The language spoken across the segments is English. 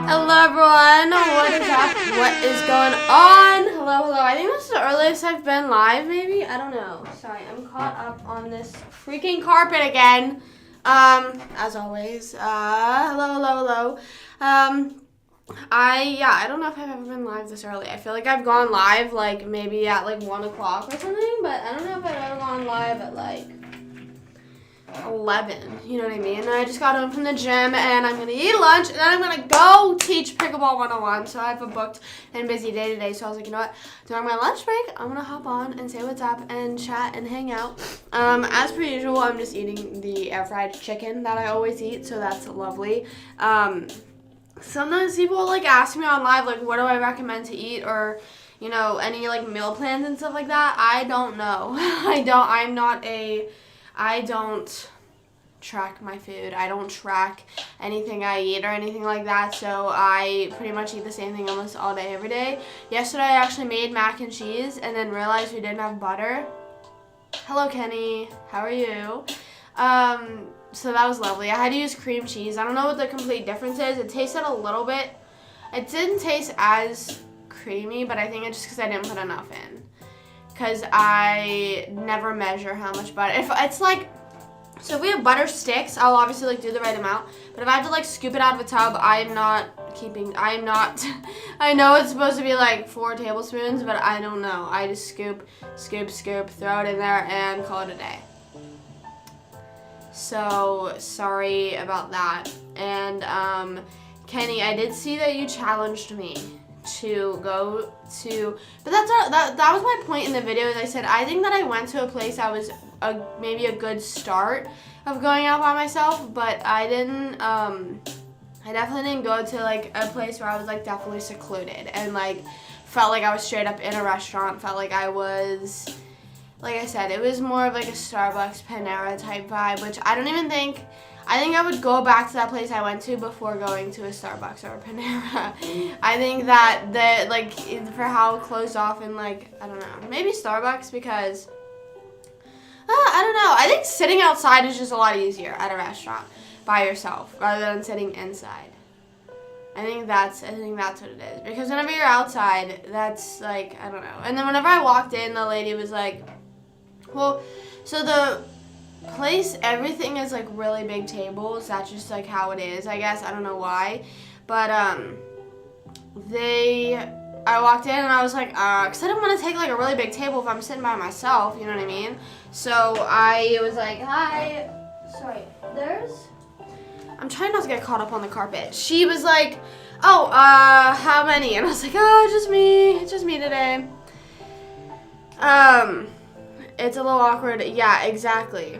Hello everyone, what is up? What is going on? Hello. I think this is the earliest I've been live, maybe? I don't know. Sorry, I'm caught up on this freaking carpet again. As always. Hello. I don't know if I've ever been live this early. I feel like I've gone live like maybe at like 1 o'clock or something, but I don't know if I've ever gone live at like 11, you know what I mean? And I just got home from the gym and I'm gonna eat lunch and then I'm gonna go teach Pickleball 101. So I have a booked and busy day today. So I was like, you know what? During my lunch break, I'm gonna hop on and say what's up and chat and hang out. As per usual, I'm just eating the air fried chicken that I always eat, so that's lovely. Sometimes people like ask me on live like, what do I recommend to eat, or you know, any like meal plans and stuff like that. I don't know. I don't track my food. I don't track anything I eat or anything like that, so I pretty much eat the same thing almost all day, every day. Yesterday I actually made mac and cheese and then realized we didn't have butter. Hello, Kenny. How are you? So that was lovely. I had to use cream cheese. I don't know what the complete difference is. It tasted a little bit. It didn't taste as creamy, but I think it's just because I didn't put enough in. Because I never measure how much butter. If it's like, so if we have butter sticks, I'll obviously like do the right amount. But if I have to like scoop it out of a tub, I know it's supposed to be like 4 tablespoons, but I don't know. I just scoop, throw it in there and call it a day. So sorry about that. And Kenny, I did see that you challenged me to go to, but that was my point in the video. As I said, I think that I went to a place that was maybe a good start of going out by myself, but I definitely didn't go to like a place where I was like definitely secluded and like felt like I was straight up in a restaurant, felt like I was, like I said, it was more of like a Starbucks, Panera type vibe, which I think I would go back to that place I went to before going to a Starbucks or a Panera. I think that like for how closed off and like, I don't know, maybe Starbucks because, I don't know. I think sitting outside is just a lot easier at a restaurant by yourself rather than sitting inside. I think that's what it is, because whenever you're outside, that's like, I don't know. And then whenever I walked in, the lady was like, well, so the place, everything is like really big tables. That's just like how it is, I guess. I don't know why, but I walked in and I was like, because I didn't want to take like a really big table if I'm sitting by myself, you know what I mean? So I was like, hi, sorry, I'm trying not to get caught up on the carpet. She was like, oh, how many? And I was like, oh, just me today. It's a little awkward. Yeah, exactly.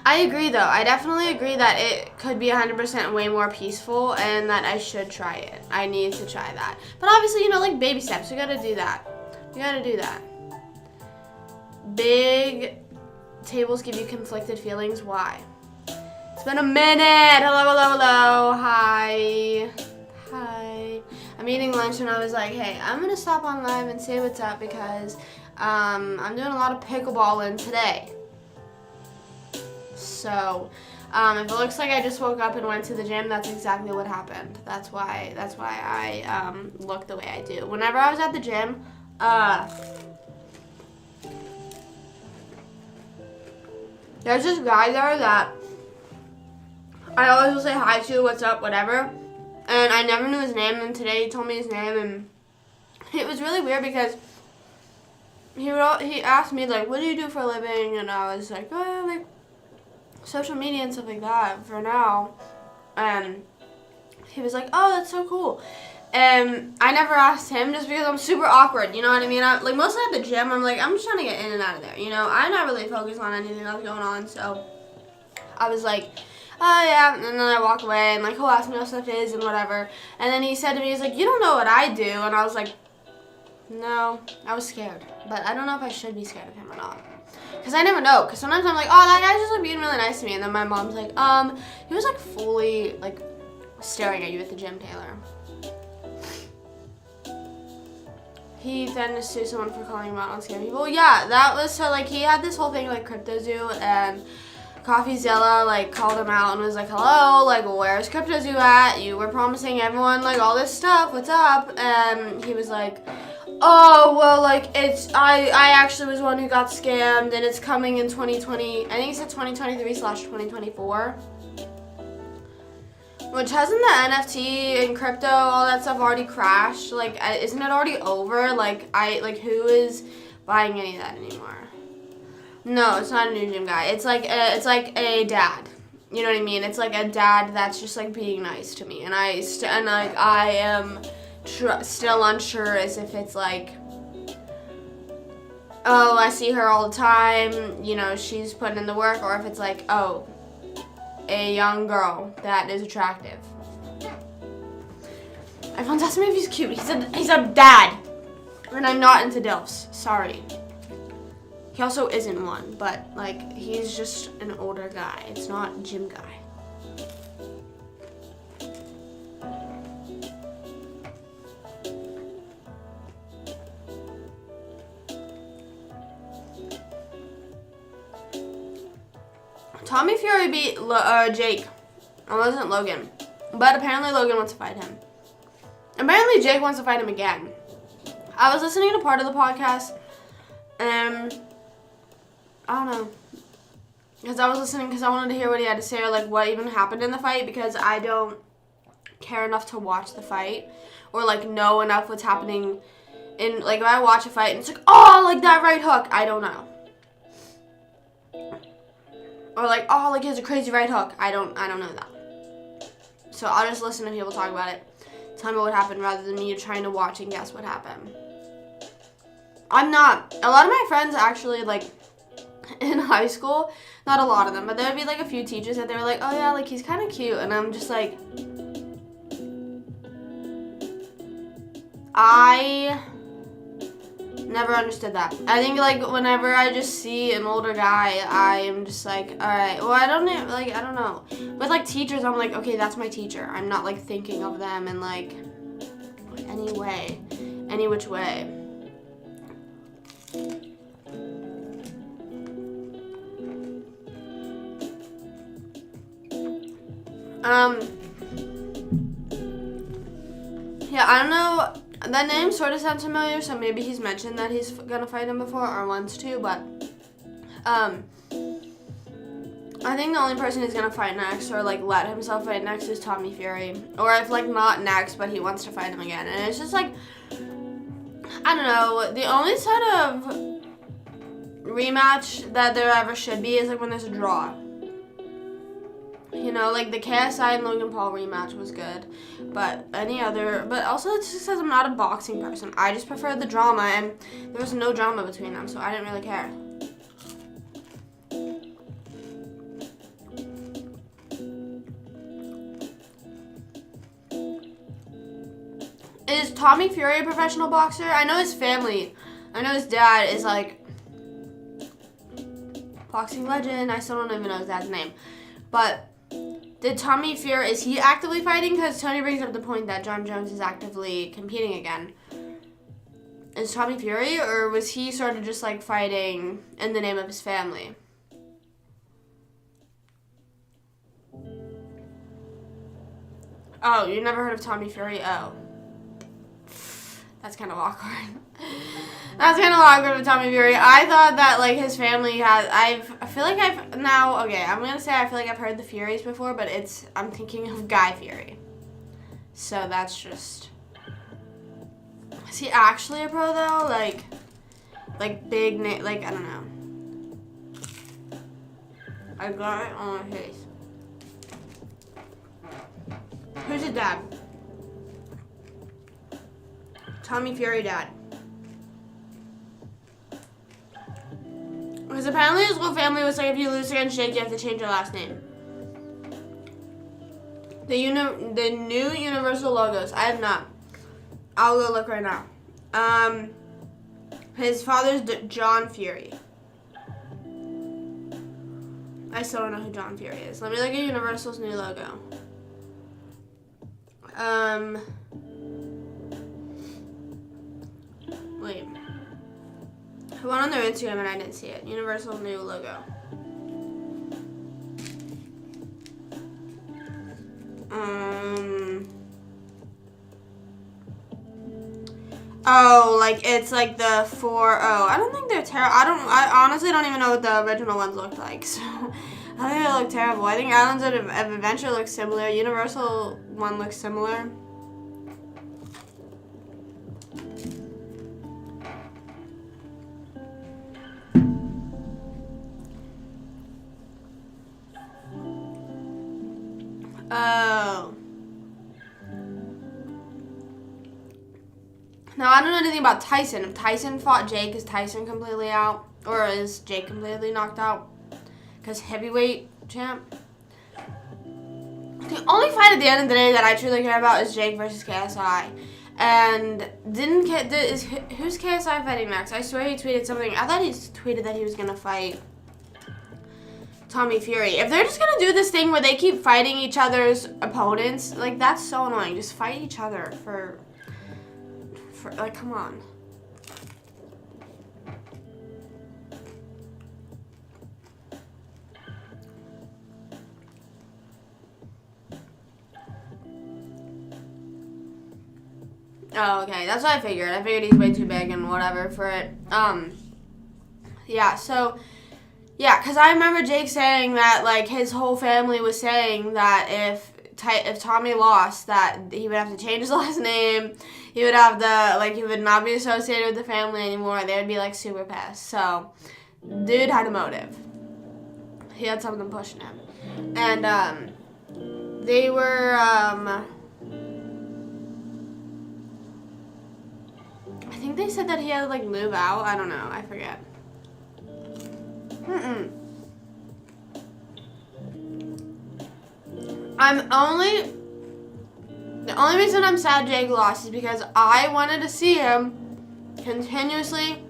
I agree, though. I definitely agree that it could be 100% way more peaceful and that I should try it. I need to try that. But obviously, you know, like baby steps. We gotta do that. Big tables give you conflicted feelings. Why? It's been a minute. Hello. Hi. I'm eating lunch and I was like, hey, I'm gonna stop on live and say what's up because I'm doing a lot of pickleballing today. So, if it looks like I just woke up and went to the gym, that's exactly what happened. That's why I look the way I do. Whenever I was at the gym, there's this guy there that I always will say hi to, what's up, whatever. And I never knew his name, and today he told me his name, and it was really weird because he asked me, like, what do you do for a living? And I was like, oh, like, social media and stuff like that for now. And he was like, oh, that's so cool. And I never asked him just because I'm super awkward, you know what I mean? Like, mostly at the gym, I'm like, I'm just trying to get in and out of there, you know? I'm not really focused on anything that's going on, so I was like, oh, yeah, and then I walk away, and, like, he'll ask me what stuff is and whatever. And then he said to me, he's like, you don't know what I do. And I was like, no, I was scared. But I don't know if I should be scared of him or not. Because I never know. Because sometimes I'm like, oh, that guy's just, like, being really nice to me. And then my mom's like, he was, like, fully, like, staring at you at the gym, Taylor. He threatened to sue someone for calling him out on scam people. Yeah, that was, so, like, he had this whole thing, like, CryptoZoo, and CoffeeZilla, like, called him out and was like, hello, like, where's CryptoZoo at? You were promising everyone, like, all this stuff. What's up? And he was like, oh, well, like, I actually was one who got scammed, and it's coming in 2020. I think he said 2023/2024. Which, hasn't the NFT and crypto, all that stuff already crashed? Like, isn't it already over? Like, who is buying any of that anymore? No, it's not a new gym guy. It's like a dad. You know what I mean? It's like a dad that's just like being nice to me, and I am still unsure as if it's like, oh, I see her all the time. You know, she's putting in the work, or if it's like, oh, a young girl that is attractive. Everyone's asking me if he's cute. He's a dad, and I'm not into DILFs. Sorry. He also isn't one, but like he's just an older guy. It's not gym guy. Tommy Fury beat Jake. It wasn't Logan. But apparently Logan wants to fight him. Apparently Jake wants to fight him again. I was listening to part of the podcast, and I don't know. Because I was listening because I wanted to hear what he had to say, or like what even happened in the fight, because I don't care enough to watch the fight or like know enough what's happening in, like, if I watch a fight and it's like, oh, like that right hook, I don't know. Or like, oh, like he has a crazy right hook. I don't know that. So I'll just listen to people talk about it. Tell me what happened rather than me trying to watch and guess what happened. I'm not. A lot of my friends actually, like, in high school, not a lot of them, but there would be like a few teachers that they were like, oh yeah, like he's kind of cute. And I'm just like, I never understood that. I think like whenever I just see an older guy, I am just like, all right, well, I don't know. With like teachers, I'm like, okay, that's my teacher. I'm not like thinking of them in like any which way. Yeah, I don't know. That name sort of sounds familiar, so maybe he's mentioned that he's gonna fight him before or wants to, but I think the only person he's gonna fight next or like let himself fight next is Tommy Fury. Or if like not next, but he wants to fight him again. And it's just like, I don't know, the only sort of rematch that there ever should be is like when there's a draw. You know, like the KSI and Logan Paul rematch was good, but also it's just because I'm not a boxing person. I just prefer the drama, and there was no drama between them, so I didn't really care. Is Tommy Fury a professional boxer? I know his family. I know his dad is like boxing legend. I still don't even know his dad's name, but. Did Tommy Fury, is he actively fighting? Because Tony brings up the point that John Jones is actively competing again. Is Tommy Fury, or was he sort of just like fighting in the name of his family? Oh, you never heard of Tommy Fury? Oh. That's kind of awkward. That's kind of awkward with Tommy Fury. I thought that, like, his family has... I feel like I've... Now, okay, I'm going to say I feel like I've heard the Furies before, but I'm thinking of Guy Fury. So that's just... Is he actually a pro, though? Like big name... Like, I don't know. I got it on my face. Who's his dad? Tommy Fury dad. Because apparently his whole family was like, if you lose against Jake, you have to change your last name. The new Universal logos. I have not. I'll go look right now. His father's John Fury. I still don't know who John Fury is. Let me look at Universal's new logo. Wait. I went on their Instagram and I didn't see it. Universal new logo. Oh, like it's like the 4-0. I don't think they're terrible. I honestly don't even know what the original ones looked like. So I think they look terrible. I think Islands of Adventure looks similar. Universal one looks similar. Oh. Now, I don't know anything about Tyson. If Tyson fought Jake, is Tyson completely out? Or is Jake completely knocked out? Because heavyweight champ. The only fight at the end of the day that I truly care about is Jake versus KSI. And who's KSI fighting next? I swear he tweeted something. I thought he tweeted that he was going to fight Tommy Fury. If they're just going to do this thing where they keep fighting each other's opponents, like, that's so annoying. Just fight each other for like, come on. Oh, okay. That's what I figured. I figured he's way too big and whatever for it. Yeah, so, yeah, because I remember Jake saying that, like, his whole family was saying that if Tommy lost, that he would have to change his last name. He would have he would not be associated with the family anymore. They would be, like, super pissed. So, dude had a motive. He had something pushing him. And, they were, I think they said that he had to, like, move out. I don't know. I forget. The only reason I'm sad Jake lost is because I wanted to see him continuously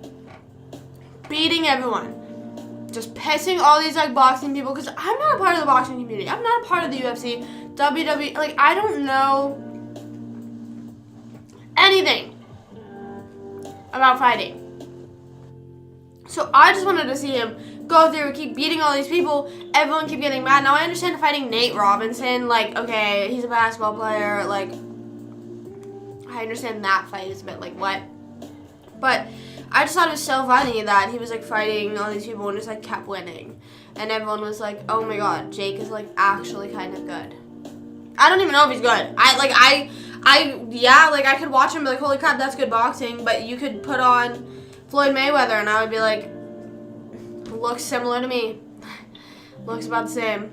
beating everyone. Just pissing all these, like, boxing people, because I'm not a part of the boxing community. I'm not a part of the UFC, WWE. Like, I don't know anything about fighting. So I just wanted to see him go through, keep beating all these people, everyone keep getting mad. Now I understand fighting Nate Robinson, like, okay, he's a basketball player, like, I understand that fight is a bit like, what? But I just thought it was so funny that he was, like, fighting all these people and just, like, kept winning. And everyone was like, oh my god, Jake is, like, actually kind of good. I don't even know if he's good. I could watch him and be like, holy crap, that's good boxing, but you could put on Floyd Mayweather and I would be like, looks similar to me. Looks about the same.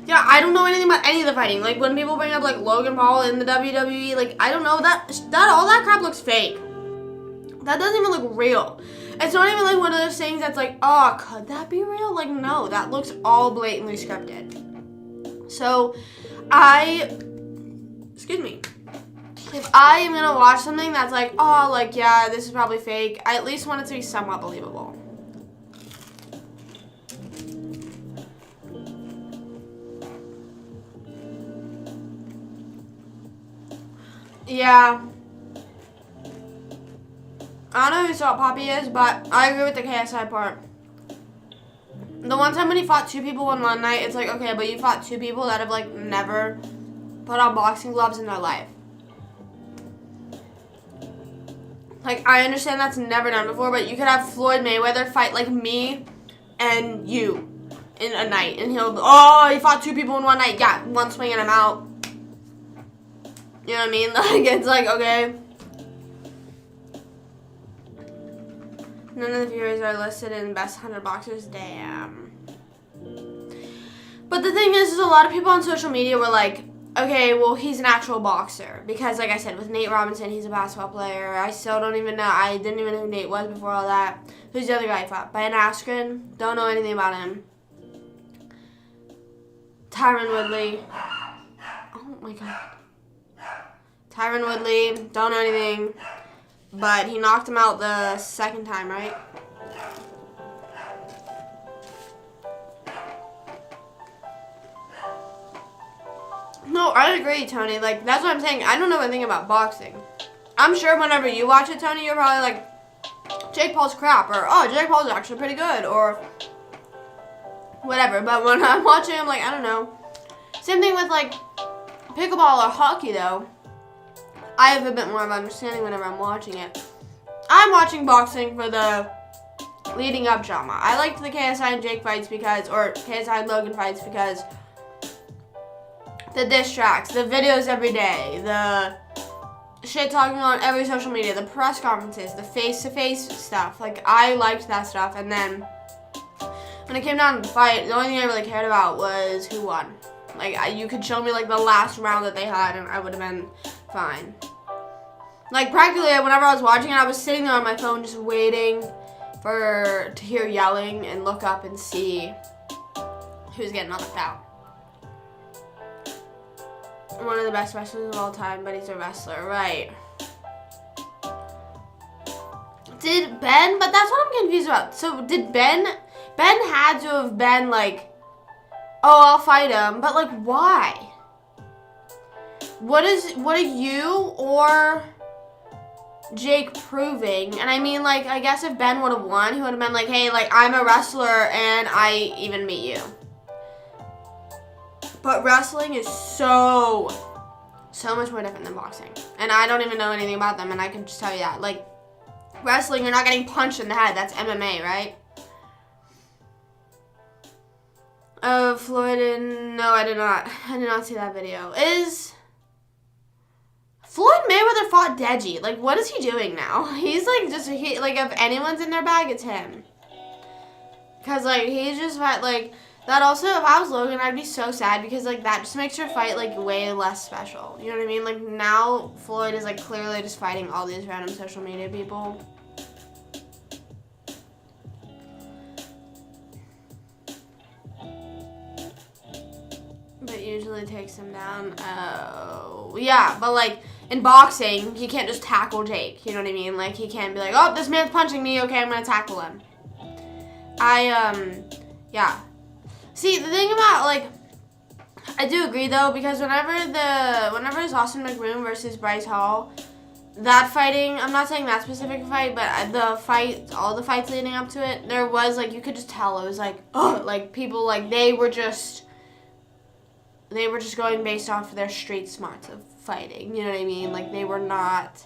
Yeah, I don't know anything about any of the fighting. Like, when people bring up, like, Logan Paul in the WWE, like, I don't know, that all that crap looks fake. That doesn't even look real. It's not even, like, one of those things that's like, oh, could that be real? Like, no, that looks all blatantly scripted. So, excuse me. If I am going to watch something that's like, oh, like, yeah, this is probably fake, I at least want it to be somewhat believable. Yeah. I don't know who Salt Poppy is, but I agree with the KSI part. The one time when he fought 2 people in one night, it's like, okay, but you fought 2 people that have, like, never put on boxing gloves in their life. Like, I understand that's never done before, but you could have Floyd Mayweather fight, like, me and you in a night. And he'll, oh, he fought 2 people in one night. Yeah, one swing and I'm out. You know what I mean? Like, it's like, okay. None of the viewers are listed in best 100 boxers. Damn. But the thing is a lot of people on social media were like, okay, well, he's an actual boxer. Because, like I said, with Nate Robinson, he's a basketball player. I still don't even know. I didn't even know who Nate was before all that. Who's the other guy he fought? Ben Askren. Don't know anything about him. Tyron Woodley. Oh, my God. Tyron Woodley. Don't know anything. But he knocked him out the second time, right? No, I agree, Tony. Like, that's what I'm saying. I don't know anything about boxing. I'm sure whenever you watch it, Tony, you're probably like, Jake Paul's crap, or, oh, Jake Paul's actually pretty good, or whatever. But when I'm watching, I'm like, I don't know. Same thing with like pickleball or hockey though. I have a bit more of understanding whenever I'm watching it. I'm watching boxing for the leading up drama. I liked the KSI and Jake fights because, or KSI and Logan fights because the diss tracks, the videos every day, the shit talking on every social media, the press conferences, the face-to-face stuff. Like, I liked that stuff. And then when it came down to the fight, the only thing I really cared about was who won. Like, you could show me like the last round that they had and I would have been fine. Like, practically, whenever I was watching it, I was sitting there on my phone just waiting to hear yelling and look up and see who's getting knocked out. One of the best wrestlers of all time, but he's a wrestler, right? Did Ben, but that's what I'm confused about. So did Ben had to have been like, oh, I'll fight him, but like, why? What are you or Jake proving? And I mean, like, I guess if Ben would have won, he would have been like, hey, like, I'm a wrestler and I even beat you. But wrestling is so much more different than boxing. And I don't even know anything about them, and I can just tell you that. Like, wrestling, you're not getting punched in the head. That's MMA, right? Floyd, no, I did not see that video. Floyd Mayweather fought Deji. Like, what is he doing now? He's like, like, if anyone's in their bag, it's him. Because, like, he's just like, that also, if I was Logan, I'd be so sad because, like, that just makes your fight, like, way less special. You know what I mean? Like, now Floyd is, like, clearly just fighting all these random social media people. But usually takes him down. Oh, yeah, but, like, in boxing, he can't just tackle Jake. You know what I mean? Like, he can't be like, oh, this man's punching me. Okay, I'm going to tackle him. Yeah. See, the thing about, like, I do agree, though, because whenever it's Austin McBroom versus Bryce Hall, that fighting, I'm not saying that specific fight, but all the fights leading up to it, there was, like, you could just tell, it was, like, oh, like, people, like, they were just going based off of their street smarts of fighting, you know what I mean? Like, they were not,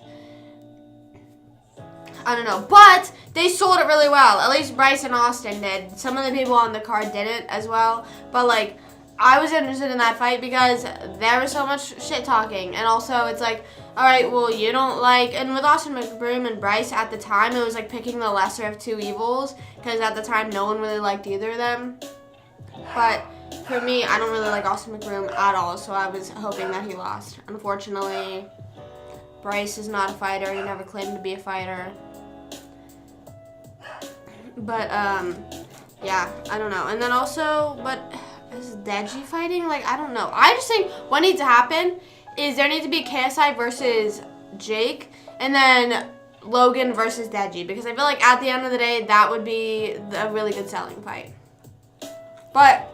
I don't know, but they sold it really well. At least Bryce and Austin did. Some of the people on the card didn't as well. But, like, I was interested in that fight because there was so much shit talking. And also, it's like, all right, well, you don't like... And with Austin McBroom and Bryce at the time, it was like picking the lesser of two evils. Because at the time, no one really liked either of them. But for me, I don't really like Austin McBroom at all. So I was hoping that he lost. Unfortunately, Bryce is not a fighter. He never claimed to be a fighter. But, yeah, I don't know. And then also, but is Deji fighting? Like, I don't know. I just think what needs to happen is there needs to be KSI versus Jake, and then Logan versus Deji. Because I feel like at the end of the day, that would be a really good selling fight. But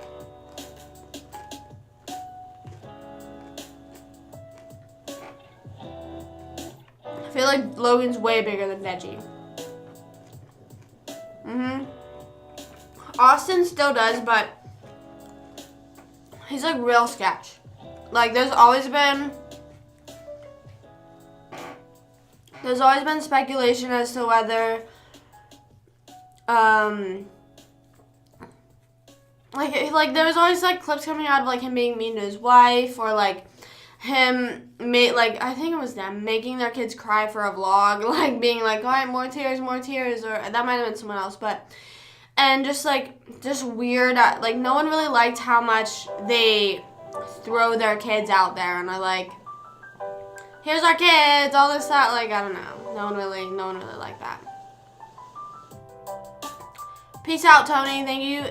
I feel like Logan's way bigger than Deji. Austin still does, but he's like real sketch. Like there's always been speculation as to whether like there was always like clips coming out of like him being mean to his wife, or like him I think it was them making their kids cry for a vlog, like being like, all right, more tears, or that might have been someone else, but and just weird, like no one really liked how much they throw their kids out there and are like, here's our kids, all this stuff. Like, I don't know, no one really liked that. Peace out, Tony. Thank you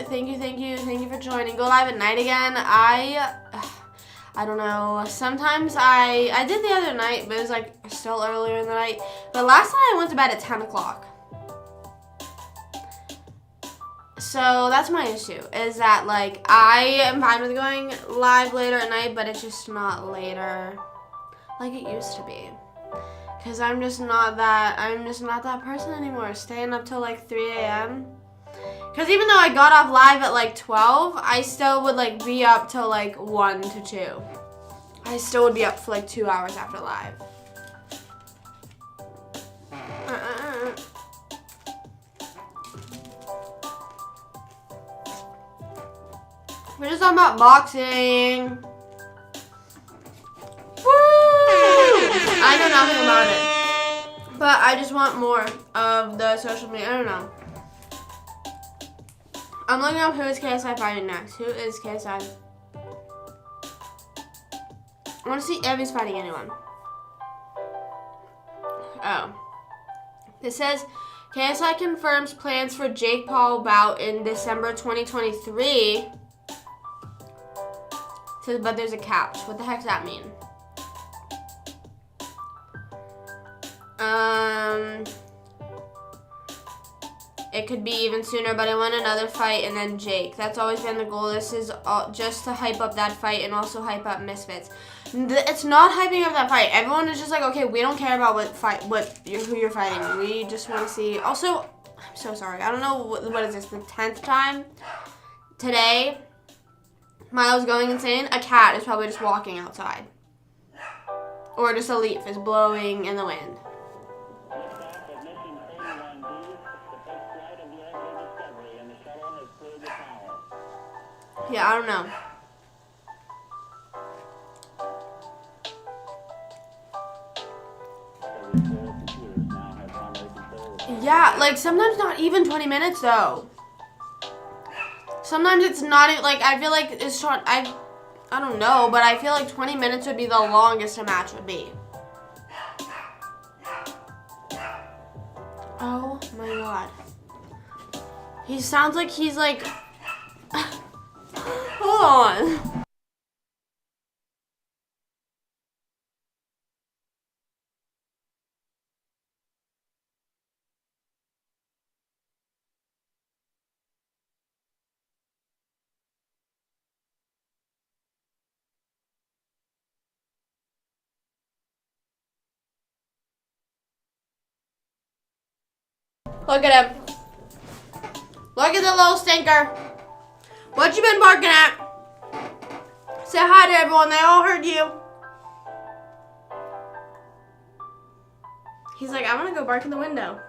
for joining. Go live at night again. I don't know. Sometimes I did the other night, but it was like still earlier in the night. But last night I went to bed at 10 o'clock. So that's my issue, is that like I am fine with going live later at night, but it's just not later like it used to be. Cause I'm just not that person anymore. Staying up till like 3 a.m. Because even though I got off live at like 12, I still would like be up till like 1 to 2. I still would be up for like 2 hours after live. We're just talking about boxing. Woo! I know nothing about it. But I just want more of the social media. I don't know. I'm looking up who is KSI fighting next. Who is KSI? I want to see if he's fighting anyone. Oh. This says, KSI confirms plans for Jake Paul bout in December 2023. It says, but there's a catch. What the heck does that mean? It could be even sooner, but I want another fight and then Jake. That's always been the goal. This is all just to hype up that fight and also hype up Misfits. It's not hyping up that fight. Everyone is just like, okay, we don't care about who you're fighting. We just want to see. Also, I'm so sorry. I don't know what is this, the 10th time today. Miles going insane. A cat is probably just walking outside, or just a leaf is blowing in the wind. Yeah, I don't know. Yeah, like sometimes not even 20 minutes though. Sometimes it's not even, like I feel like it's short. I don't know, but I feel like 20 minutes would be the longest a match would be. Oh my god. He sounds like he's like hold on. Look at him. Look at the little stinker. What you been barking at? Say hi to everyone. They all heard you. He's like, I want to go bark in the window.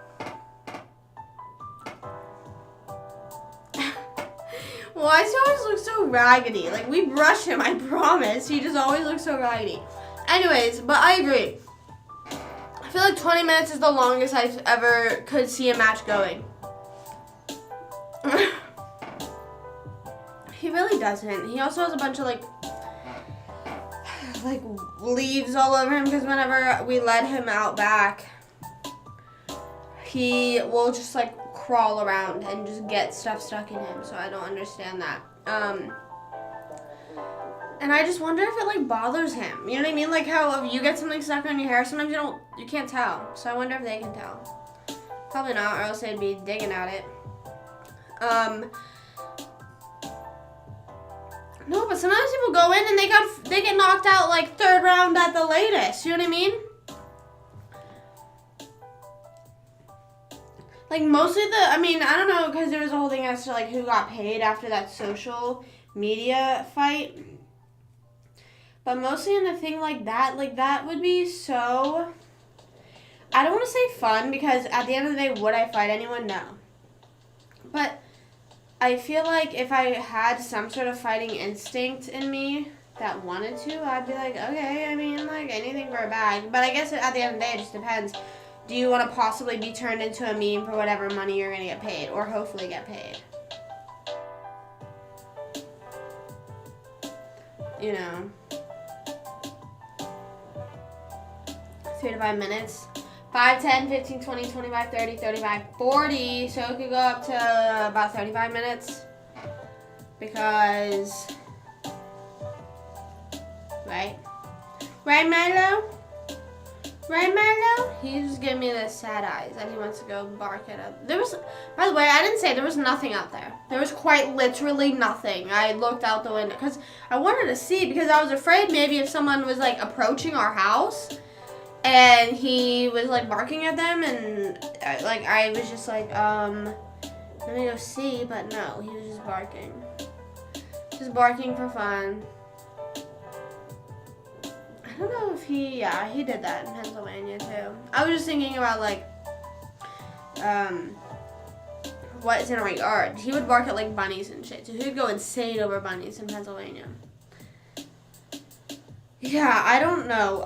Why does he always look so raggedy? Like, we brush him, I promise. He just always looks so raggedy. Anyways, but I agree. I feel like 20 minutes is the longest I ever could see a match going. He really doesn't. He also has a bunch of like leaves all over him because whenever we let him out back, he will just like crawl around and just get stuff stuck in him. So I don't understand that. And I just wonder if it like bothers him. You know what I mean? Like how if you get something stuck on your hair, sometimes you can't tell. So I wonder if they can tell. Probably not, or else they'd be digging at it. No, but sometimes people go in and they get knocked out like 3rd round at the latest. You know what I mean? Like mostly I don't know, because there was a whole thing as to like who got paid after that social media fight. But mostly in a thing like that would be so, I don't want to say fun, because at the end of the day, would I fight anyone? No. But I feel like if I had some sort of fighting instinct in me that wanted to, I'd be like, okay, I mean, like anything for a bag. But I guess at the end of the day, it just depends. Do you want to possibly be turned into a meme for whatever money you're going to get paid, or hopefully get paid? You know. 3 to 5 minutes. 5, 10, 15, 20, 25, 30, 35, 40. So it could go up to about 35 minutes. Because, right? Right, Milo? Right, Milo? He's just giving me the sad eyes and he wants to go bark at him. By the way, I didn't say there was nothing out there. There was quite literally nothing. I looked out the window because I wanted to see, because I was afraid maybe if someone was like approaching our house and he was like barking at them, and I was just like, Let me go see, but no, he was just barking. Just barking for fun. I don't know if he did that in Pennsylvania too. I was just thinking about like, what's in our yard. He would bark at like bunnies and shit. So he would go insane over bunnies in Pennsylvania. Yeah, I don't know.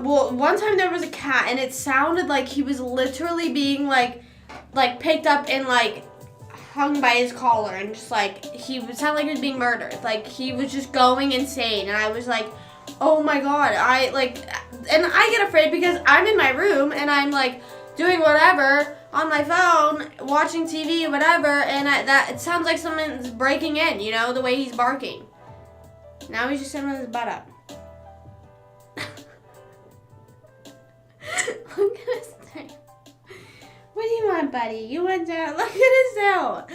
One time there was a cat and it sounded like he was literally being like picked up and like hung by his collar and just like he would sound like he was being murdered. Like he was just going insane and I was like, oh my god, and I get afraid because I'm in my room and I'm like doing whatever on my phone, watching TV, whatever, and it sounds like someone's breaking in, you know, the way he's barking. Now he's just sitting with his butt up. Look at his tail. What do you want, buddy? You want down? Look at his tail.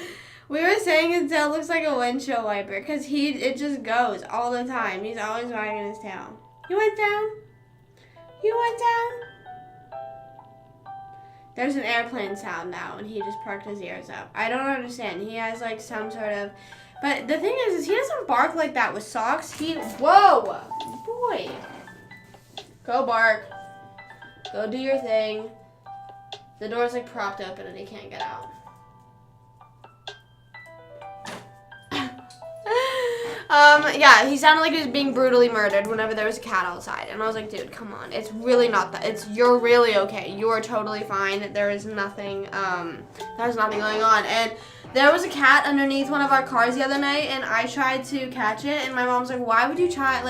We were saying his tail looks like a windshield wiper because it just goes all the time. He's always wagging his tail. You want down? You want down? There's an airplane sound now and he just perked his ears up. I don't understand. He has like some sort of... But the thing is he doesn't bark like that with socks. Whoa! Boy. Go bark. Go do your thing. The door's like propped open and he can't get out. Yeah, he sounded like he was being brutally murdered whenever there was a cat outside. And I was like, dude, come on. It's really not that. You're really okay. You are totally fine. There is nothing, there's nothing going on. And there was a cat underneath one of our cars the other night and I tried to catch it and my mom's like, why would you try,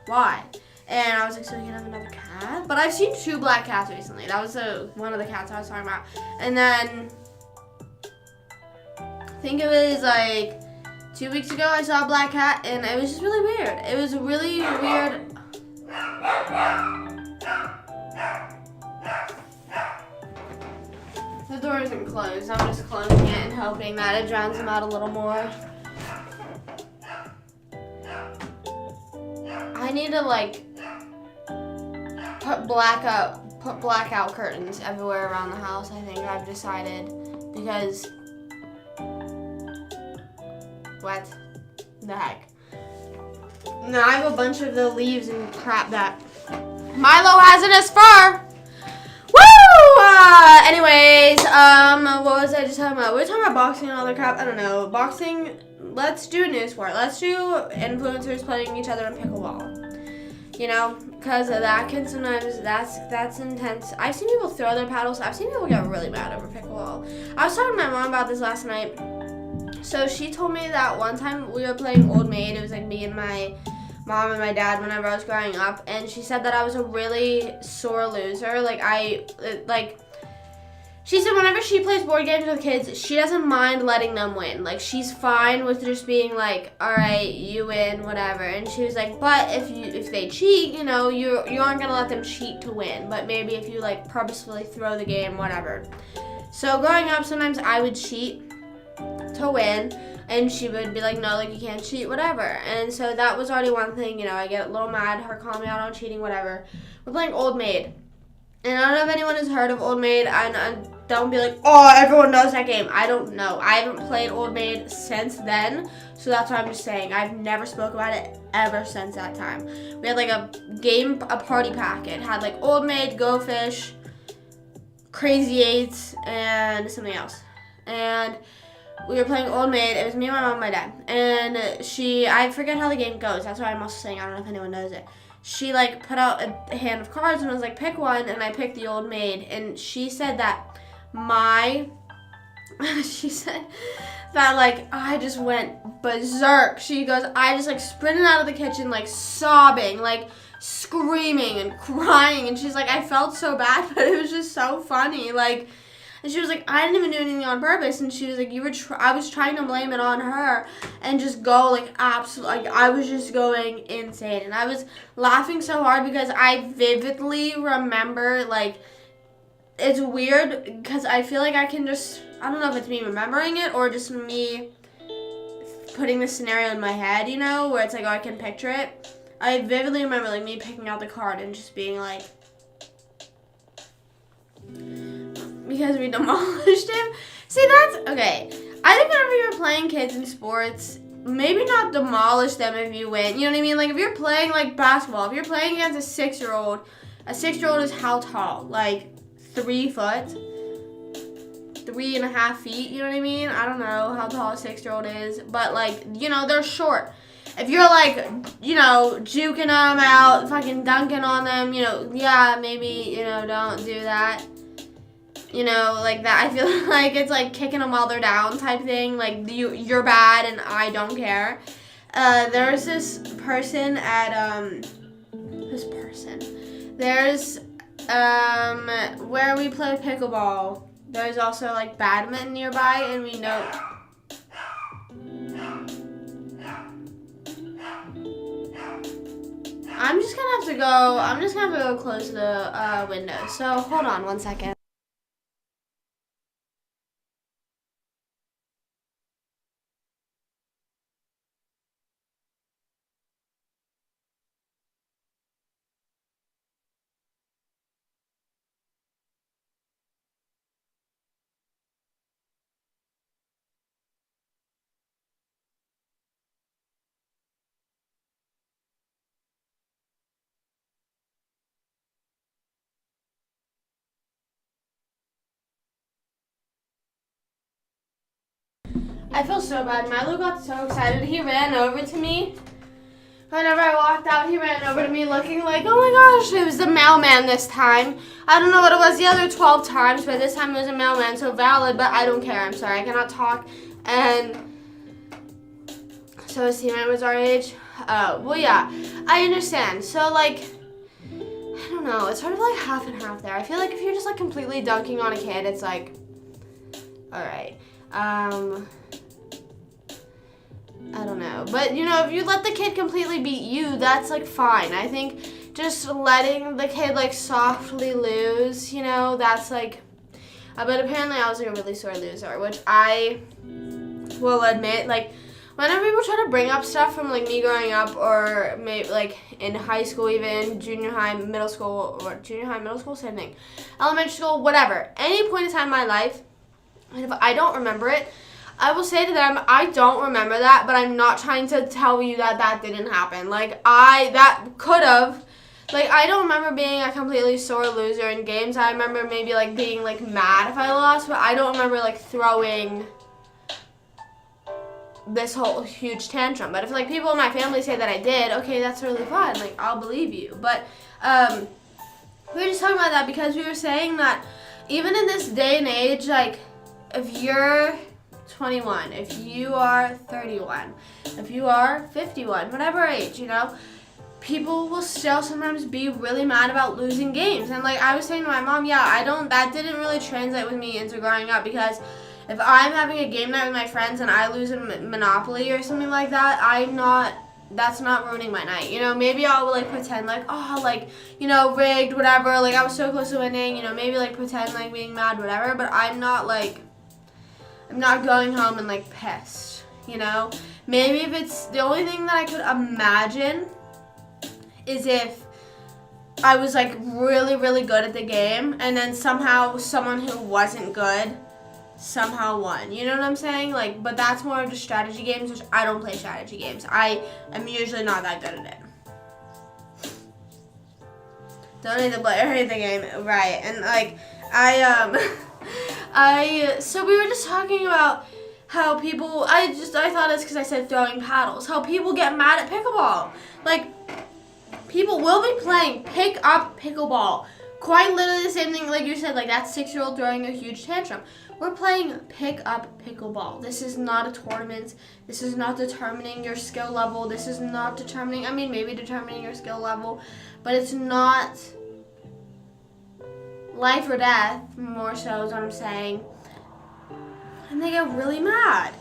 why? And I was like, so you can have another cat? But I've seen 2 black cats recently. That was one of the cats I was talking about. And then, I think it was like 2 weeks ago I saw a black cat and it was just really weird. It was really weird. The door isn't closed. I'm just closing it and hoping that it drowns him out a little more. I need to like put blackout curtains everywhere around the house. I think I've decided because what the heck? No, I have a bunch of the leaves and crap that Milo has in his fur. Woo! Anyways, what was I just talking about? We were talking about boxing and all that crap. I don't know. Boxing. Let's do a new sport. Let's do influencers playing each other in pickleball. You know, because that can sometimes, that's intense. I've seen people throw their paddles. I've seen people get really mad over pickleball. I was talking to my mom about this last night. So she told me that one time we were playing Old Maid. It was like me and my mom and my dad whenever I was growing up. And she said that I was a really sore loser. She said whenever she plays board games with kids, she doesn't mind letting them win. Like, she's fine with just being like, all right, you win, whatever. And she was like, but if they cheat, you know, you aren't going to let them cheat to win. But maybe if you, like, purposefully throw the game, whatever. So growing up, sometimes I would cheat to win. And she would be like, no, like, you can't cheat, whatever. And so that was already one thing, you know, I get a little mad, her calling me out on cheating, whatever. We're playing Old Maid. And I don't know if anyone has heard of Old Maid. I don't be like, oh, everyone knows that game. I don't know. I haven't played Old Maid since then. So that's what I'm just saying. I've never spoke about it ever since that time. We had like a party pack. It had like Old Maid, Go Fish, Crazy Eights, and something else. And we were playing Old Maid. It was me, my mom, and my dad. And I forget how the game goes. That's why I'm also saying I don't know if anyone knows it. She, like, put out a hand of cards and was like, pick one, and I picked the Old Maid. And she said that she said that, like, I just went berserk. She goes, I just, like, sprinted out of the kitchen, like, sobbing, like, screaming and crying. And she's like, I felt so bad, but it was just so funny, like... And she was like, I didn't even do anything on purpose. And she was like, I was trying to blame it on her and just go like absolutely, like I was just going insane. And I was laughing so hard because I vividly remember, like, it's weird because I feel like I can just, I don't know if it's me remembering it or just me putting the scenario in my head, you know, where it's like, oh, I can picture it. I vividly remember like me picking out the card and just being like, because we demolished him. See, that's okay. I think whenever you're playing kids in sports, maybe not demolish them if you win. You know what I mean? Like if you're playing like basketball, if you're playing against a 6-year-old, a 6-year-old is how tall? Like 3 foot, 3.5 feet. You know what I mean? I don't know how tall a 6-year-old is, but like they're short. If you're like juking them out, fucking dunking on them, yeah, maybe don't do that. Like that. I feel like it's like kicking them while they're down type thing. Like you're bad and I don't care. There's this person at There's where we play pickleball. There's also like badminton nearby, and we know. I'm just gonna have to go close the window. So hold on 1 second. I feel so bad. Milo got so excited. He ran over to me. Whenever I walked out, he ran over to me looking like, oh my gosh, it was the mailman this time. I don't know what it was the other 12 times, but this time it was a mailman, so valid, but I don't care. I'm sorry, I cannot talk. And so his teammate was our age. Well, yeah, I understand. So, like, I don't know. It's sort of like half and half there. I feel like if you're just, like, completely dunking on a kid, it's like, all right. I don't know. But, if you let the kid completely beat you, that's, like, fine. I think just letting the kid, like, softly lose, that's, like... but apparently I was, like, a really sore loser, which I will admit, like, whenever people try to bring up stuff from, like, me growing up or, maybe, like, in high school even, junior high, middle school, same thing, elementary school, whatever, any point in time in my life, and if I don't remember it, I will say to them, I don't remember that, but I'm not trying to tell you that that didn't happen. Like, that could have. Like, I don't remember being a completely sore loser in games. I remember maybe, like, being, like, mad if I lost, but I don't remember, like, throwing this whole huge tantrum. But if, like, people in my family say that I did, okay, that's really fun. Like, I'll believe you. But we were just talking about that because we were saying that even in this day and age, like, if you're 21, if you are 31, if you are 51, whatever age, people will still sometimes be really mad about losing games. And like I was saying to my mom, that didn't really translate with me into growing up, because if I'm having a game night with my friends and I lose a Monopoly or something like that, that's not ruining my night. Maybe I'll like pretend like, oh, like, rigged, whatever, like I was so close to winning, maybe like pretend like being mad, whatever, but I'm not going home and like pissed, Maybe if it's the only thing that I could imagine is if I was like really, really good at the game and then somehow someone who wasn't good somehow won. You know what I'm saying? Like, but that's more of just strategy games, which I don't play strategy games. I am usually not that good at it. Don't need to play the game, right? And like, so we were just talking about how people, I thought it's because I said throwing paddles, how people get mad at pickleball. Like, people will be playing pick up pickleball. Quite literally the same thing like you said, like that 6-year-old throwing a huge tantrum. We're playing pick up pickleball. This is not a tournament. This is not determining your skill level. This is not determining, maybe determining your skill level, but it's not life or death, more so is what I'm saying. And they get really mad.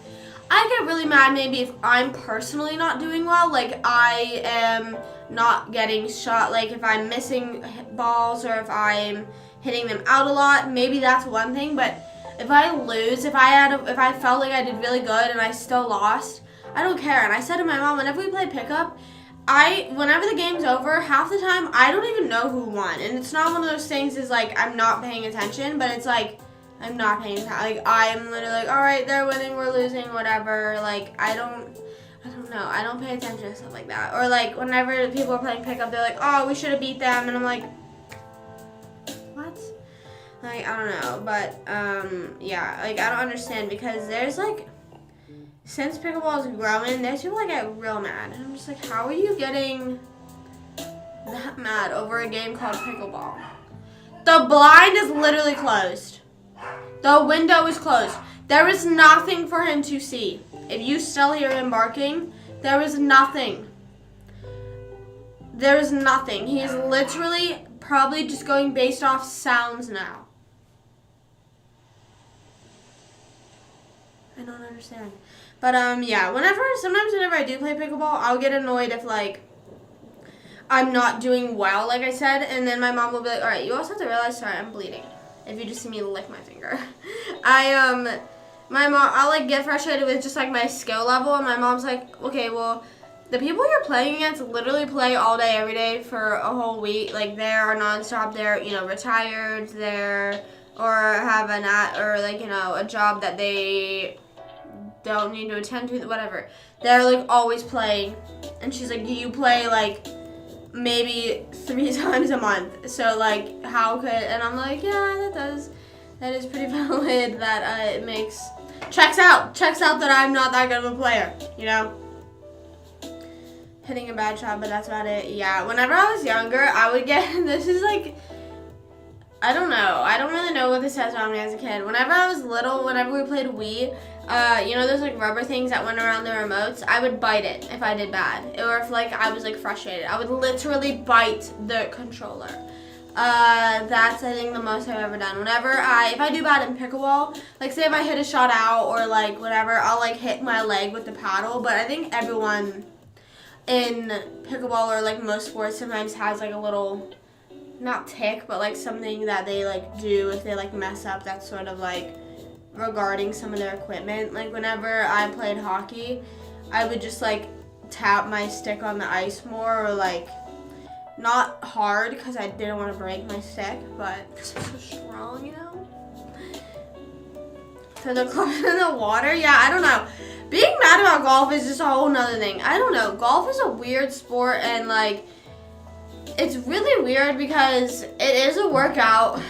I get really mad maybe if I'm personally not doing well, like I am not getting shot, like if I'm missing balls or if I'm hitting them out a lot, maybe that's one thing. But if I lose, if I felt like I did really good and I still lost, I don't care. And I said to my mom, whenever we play pickup, whenever the game's over, half the time I don't even know who won. And it's not one of those things is like I'm not paying attention, but it's like I'm not paying attention. Like, I'm literally like, all right, they're winning, we're losing, whatever. Like, I don't know. I don't pay attention to stuff like that. Or, like, whenever people are playing pickup, they're like, oh, we should have beat them. And I'm like, what? Like, I don't know. But, yeah, like, I don't understand because there's, like, since pickleball is growing, there's people that get real mad. And I'm just like, how are you getting that mad over a game called pickleball? The blind is literally closed. The window is closed. There is nothing for him to see. If you still hear him barking, there is nothing. There is nothing. He is literally probably just going based off sounds now. I don't understand. But, yeah, sometimes whenever I do play pickleball, I'll get annoyed if, like, I'm not doing well, like I said, and then my mom will be like, all right, you also have to realize, sorry, I'm bleeding. If you just see me lick my finger. I'll, like, get frustrated with just, like, my skill level, and my mom's like, okay, well, the people you're playing against literally play all day, every day for a whole week. Like, they're nonstop, they're, you know, retired, or have a job that they don't need to attend to, whatever. They're, like, always playing. And she's like, do you play, like, maybe 3 times a month? So, like, how could, and I'm like, yeah, that is pretty valid, that it checks out that I'm not that good of a player, you know? Hitting a bad shot, but that's about it. Yeah, whenever I was younger, I would get, this is like, I don't know. I don't really know what this says about me as a kid. Whenever I was little, whenever we played Wii, you know those like rubber things that went around the remotes? I would bite it if I did bad. Or if like I was like frustrated. I would literally bite the controller. That's I think the most I've ever done. If I do bad in pickleball, like say if I hit a shot out or like whatever, I'll like hit my leg with the paddle. But I think everyone in pickleball or like most sports sometimes has like a little, not tick, but like something that they like do if they like mess up, that's sort of like regarding some of their equipment. Like whenever I played hockey, I would just like tap my stick on the ice more, or like not hard because I didn't want to break my stick, but it's so strong, you know? For the club in the water, yeah, I don't know. Being mad about golf is just a whole nother thing. I don't know. Golf is a weird sport, and like it's really weird because it is a workout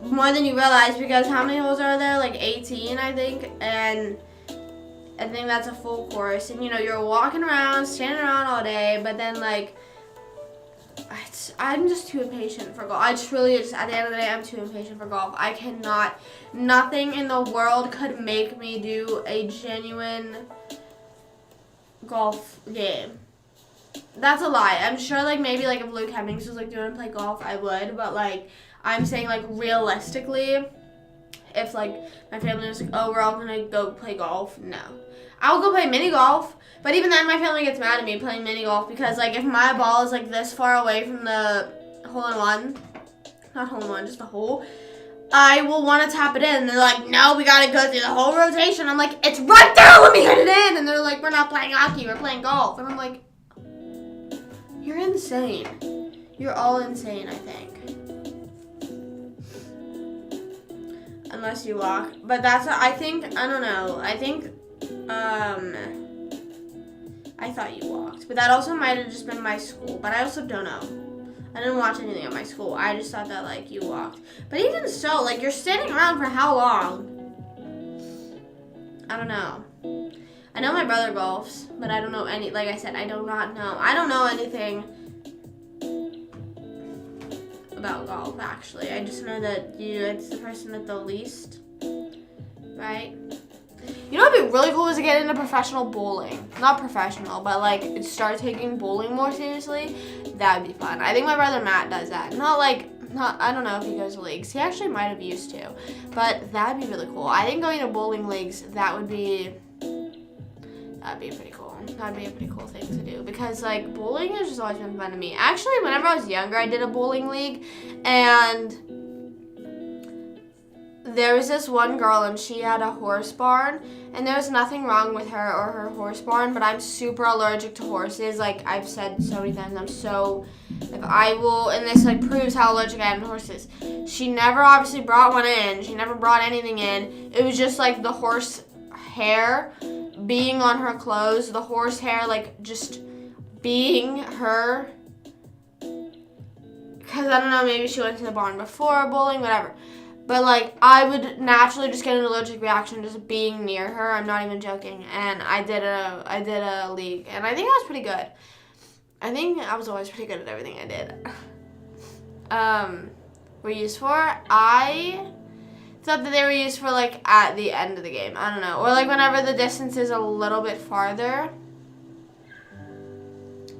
more than you realize, because how many holes are there? Like 18, I think, and I think that's a full course. And you know, you're walking around, standing around all day, but then like I'm just too impatient for golf. I just really, at the end of the day, I'm too impatient for golf. I cannot, nothing in the world could make me do a genuine golf game. That's a lie. I'm sure like maybe like if Luke Hemmings was like doing play golf, I would, but like I'm saying like realistically, if like my family was like, oh, we're all gonna go play golf, no. I'll go play mini golf, but even then my family gets mad at me playing mini golf because like if my ball is like this far away from the hole-in-one, not hole-in-one, just the hole, I will want to tap it in. And they're like, no, we gotta go through the whole rotation. I'm like, it's right there, let me hit it in. And they're like, we're not playing hockey, we're playing golf. And I'm like, you're insane. You're all insane, I think. Unless you walk. But that's, I don't know. I thought you walked. But that also might have just been my school. But I also don't know. I didn't watch anything at my school. I just thought that, like, you walked. But even so, like, you're standing around for how long? I don't know. I know my brother golfs, but I don't know any, like I said, I do not know. I don't know anything about golf, actually. I just know that it's the person with the least, right? You know what would be really cool is to get into professional bowling. Not professional, but like start taking bowling more seriously. That would be fun. I think my brother Matt does that. I don't know if he goes to leagues. He actually might have used to, but that would be really cool. I think going to bowling leagues, that'd be pretty cool. That'd be a pretty cool thing to do because like bowling has just always been fun to me. Actually, whenever I was younger, I did a bowling league, and there was this one girl, and she had a horse barn, and there was nothing wrong with her or her horse barn, but I'm super allergic to horses. Like, I've said so many times, and this, like, proves how allergic I am to horses. She never obviously brought one in. She never brought anything in. It was just, like, the horse hair being on her clothes, the horse hair, like, just being her. Because, I don't know, maybe she went to the barn before bowling, whatever. But, like, I would naturally just get an allergic reaction just being near her. I'm not even joking. And I did a league, and I think I was pretty good. I think I was always pretty good at everything I did. Were used for? I thought that they were used for, like, at the end of the game. I don't know. Or, like, whenever the distance is a little bit farther.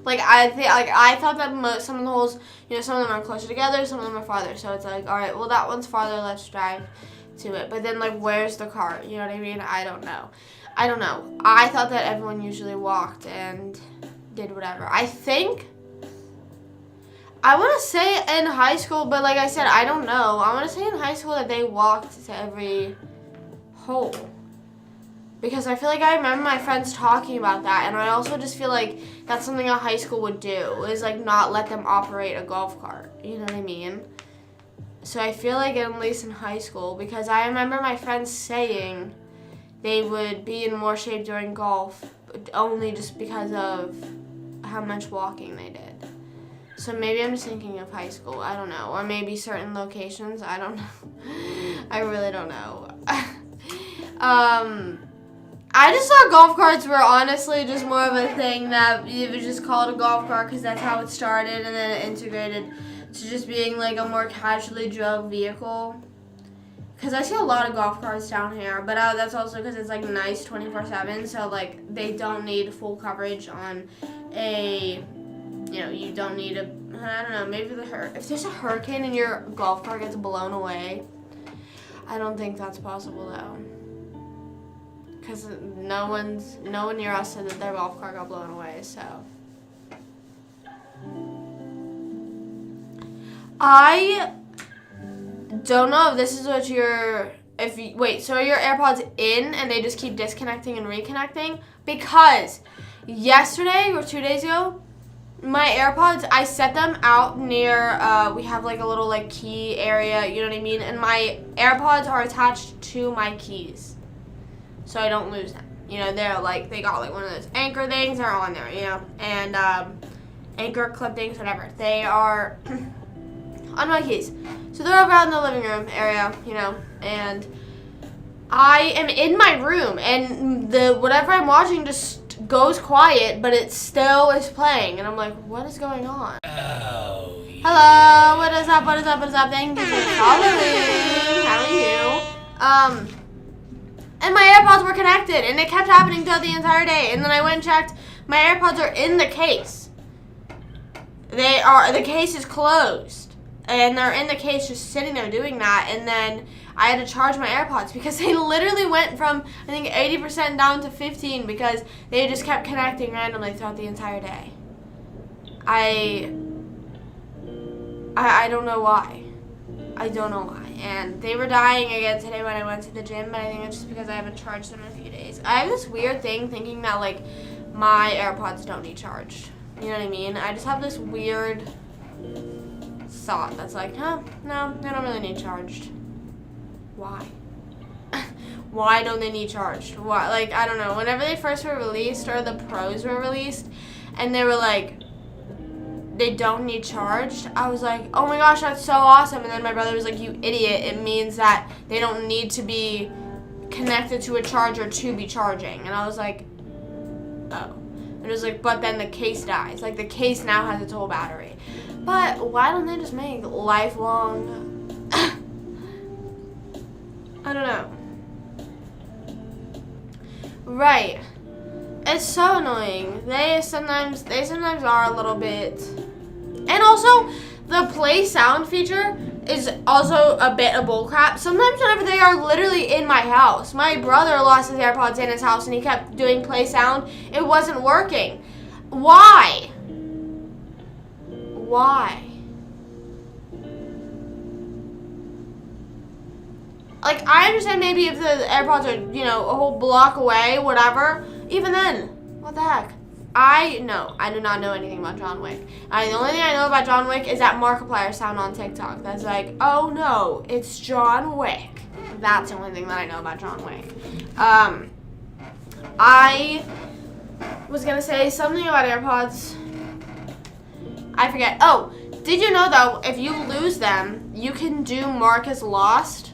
Like, I thought that some of the holes, some of them are closer together, some of them are farther. So it's like, all right, well, that one's farther, let's drive to it. But then, like, where's the car? You know what I mean? I don't know. I thought that everyone usually walked and did whatever. I want to say in high school, but like I said, I don't know. I want to say in high school that they walked to every hole. Because I feel like I remember my friends talking about that, and I also just feel like that's something a high school would do, is like not let them operate a golf cart. You know what I mean? So I feel like at least in high school, because I remember my friends saying they would be in more shape during golf, but only just because of how much walking they did. So maybe I'm just thinking of high school. I don't know. Or maybe certain locations. I don't know. I really don't know. I just thought golf carts were honestly just more of a thing that you would just call it a golf cart because that's how it started, and then it integrated to just being like a more casually drove vehicle. Because I see a lot of golf carts down here, but that's also because it's like nice 24/7, so like they don't need full coverage on a, you don't need a, I don't know, maybe if there's a hurricane and your golf cart gets blown away, I don't think that's possible though. Because no one near us said that their golf cart got blown away, so. I don't know if this is what so are your AirPods in and they just keep disconnecting and reconnecting? Because yesterday or 2 days ago, my AirPods, I set them out near, we have like a little like key area, you know what I mean? And my AirPods are attached to my keys, so I don't lose them. They're like, they got like one of those anchor things, they're on there, and anchor clip things, whatever. They are on my keys. So they're over out in the living room area, and I am in my room, and whatever I'm watching just goes quiet, but it still is playing, and I'm like, what is going on? Oh, yeah. Hello, what is up? Thank you for following. How are you? And my AirPods were connected, and it kept happening throughout the entire day, and then I went and checked, my AirPods are in the case. The case is closed, and they're in the case just sitting there doing that, and then I had to charge my AirPods because they literally went from, I think, 80% down to 15 because they just kept connecting randomly throughout the entire day. I don't know why. I don't know why. And they were dying again today when I went to the gym, but I think it's just because I haven't charged them in a few days. I have this weird thing thinking that, like, my AirPods don't need charged. You know what I mean? I just have this weird thought that's like, no, they don't really need charged. Why? Why don't they need charged? Why? Like, I don't know. Whenever they first were released, or the Pros were released, and they were like, they don't need charged, I was like, oh my gosh, that's so awesome. And then my brother was like, you idiot, it means that they don't need to be connected to a charger to be charging. And I was like, oh. And it was like, but then the case dies. Like, the case now has its whole battery. But why don't they just make lifelong, I don't know. Right. It's so annoying. They sometimes are a little bit. And also, the play sound feature is also a bit of bullcrap. Sometimes whenever they are literally in my house, my brother lost his AirPods in his house and he kept doing play sound. It wasn't working. Why? like, I understand maybe if the AirPods are, you know, a whole block away, whatever. Even then, what the heck? I do not know anything about John Wick. The only thing I know about John Wick is that Markiplier sound on TikTok. That's like, oh no, it's John Wick. That's the only thing that I know about John Wick. I was gonna say something about AirPods. I forget. Oh, did you know though, if you lose them, you can do mark as lost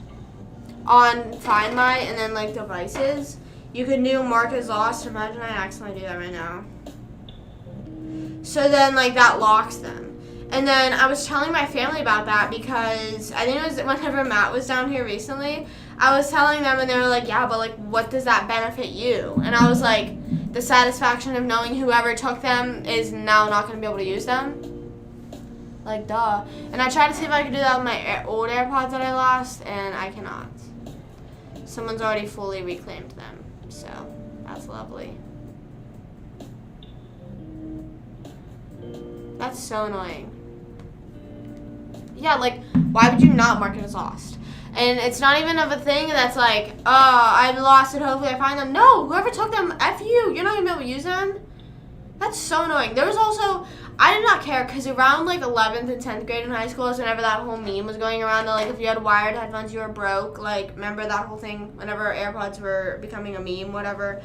on Find My and then like devices. You can do mark as lost. Imagine I accidentally do that right now. So then like that locks them. And then I was telling my family about that because I think it was whenever Matt was down here recently, I was telling them and they were like, yeah, but like what does that benefit you? And I was like, the satisfaction of knowing whoever took them is now not going to be able to use them. Like, duh. And I tried to see if I could do that with my old AirPods that I lost, and I cannot. Someone's already fully reclaimed them, so that's lovely. That's so annoying. Yeah, like, why would you not mark it as lost? And it's not even of a thing that's like, oh, I lost it, hopefully I find them. No, whoever took them, F you. You're not going to be able to use them. That's so annoying. There was also, I did not care because around like 11th and 10th grade in high school is whenever that whole meme was going around that like if you had wired headphones you were broke. Like, remember that whole thing whenever AirPods were becoming a meme, whatever.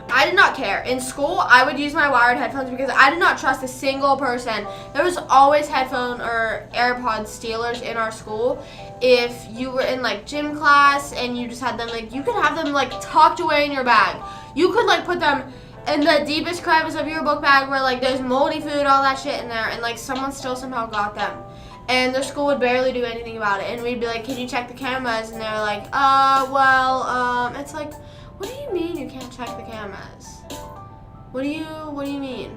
I did not care. In school, I would use my wired headphones because I did not trust a single person. There was always headphone or AirPod stealers in our school. If you were in like gym class and you just had them, like you could have them like tucked away in your bag. You could like put them in the deepest crevice of your book bag where like there's moldy food, all that shit in there, and like someone still somehow got them. And the school would barely do anything about it. And we'd be like, can you check the cameras? And they're like, it's like, what do you mean you can't check the cameras? What do you mean?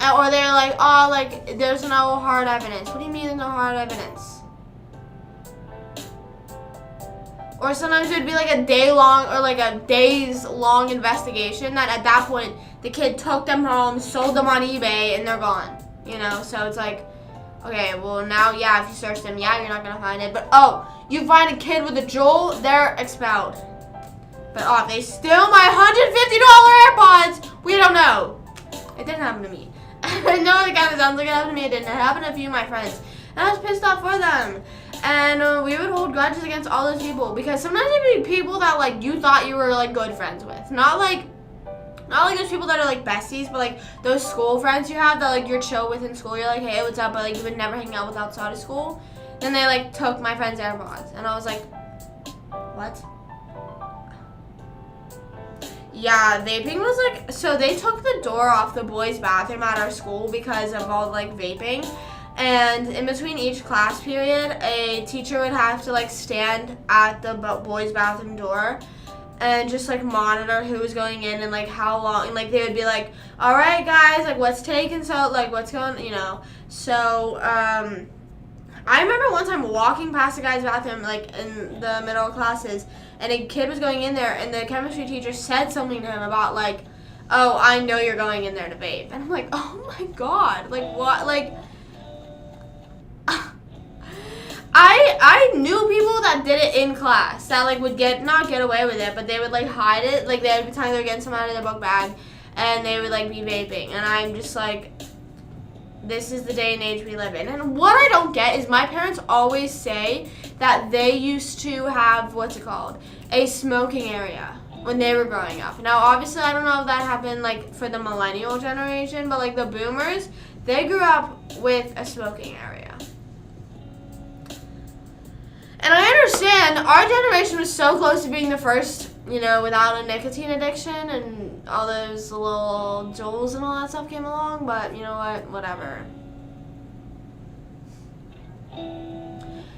Or they're like, oh, like, there's no hard evidence. What do you mean there's no hard evidence? Or sometimes it would be like a day-long or like a days-long investigation that at that point, the kid took them home, sold them on eBay, and they're gone. You know, so it's like, okay, well now, yeah, if you search them, yeah, you're not going to find it. But, oh, you find a kid with a jewel, they're expelled. But, oh, if they steal my $150 AirPods, we don't know. It didn't happen to me. I know it kind of sounds like it happened to me. It didn't. It happened to a few of my friends. And I was pissed off for them. And we would hold grudges against all those people. Because sometimes it'd be people that, like, you thought you were, like, good friends with. Not like those people that are, like, besties, but, like, those school friends you have that, like, you're chill with in school. You're like, hey, what's up? But, like, you would never hang out with outside of school. Then they, like, took my friend's AirPods. And I was like, what? Yeah, vaping was, like, so they took the door off the boys' bathroom at our school because of all, like, vaping. And in between each class period, a teacher would have to, like, stand at the boys' bathroom door and just, like, monitor who was going in and, like, how long. And, like, they would be like, all right, guys, like, what's taking so, like, what's going, you know. So, I remember one time walking past a guy's bathroom, like, in the middle of classes, and a kid was going in there, and the chemistry teacher said something to him about, like, oh, I know you're going in there to vape. And I'm like, oh, my God. Like, what? Like, I knew people that did it in class that, like, would not get away with it, but they would, like, hide it. Like, they would pretend they were getting something out of their book bag, and they would, like, be vaping. And I'm just like, this is the day and age we live in. And what I don't get is my parents always say that they used to have, a smoking area when they were growing up. Now, obviously, I don't know if that happened, like, for the millennial generation, but, like, the boomers, they grew up with a smoking area. And I understand our generation was so close to being the first, you know, without a nicotine addiction and all those little Juuls and all that stuff came along, but you know what? Whatever.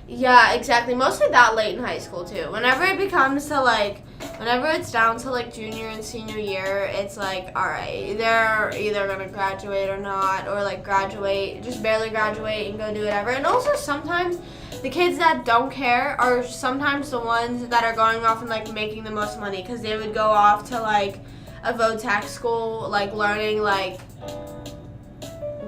Yeah, exactly. Mostly that late in high school, too. Whenever it becomes to, like, whenever it's down to, like, junior and senior year, it's like, all right, they're either going to graduate or not, or, like, graduate, just barely graduate and go do whatever. And also sometimes the kids that don't care are sometimes the ones that are going off and, like, making the most money because they would go off to, like, a VOTEC school, like, learning, like,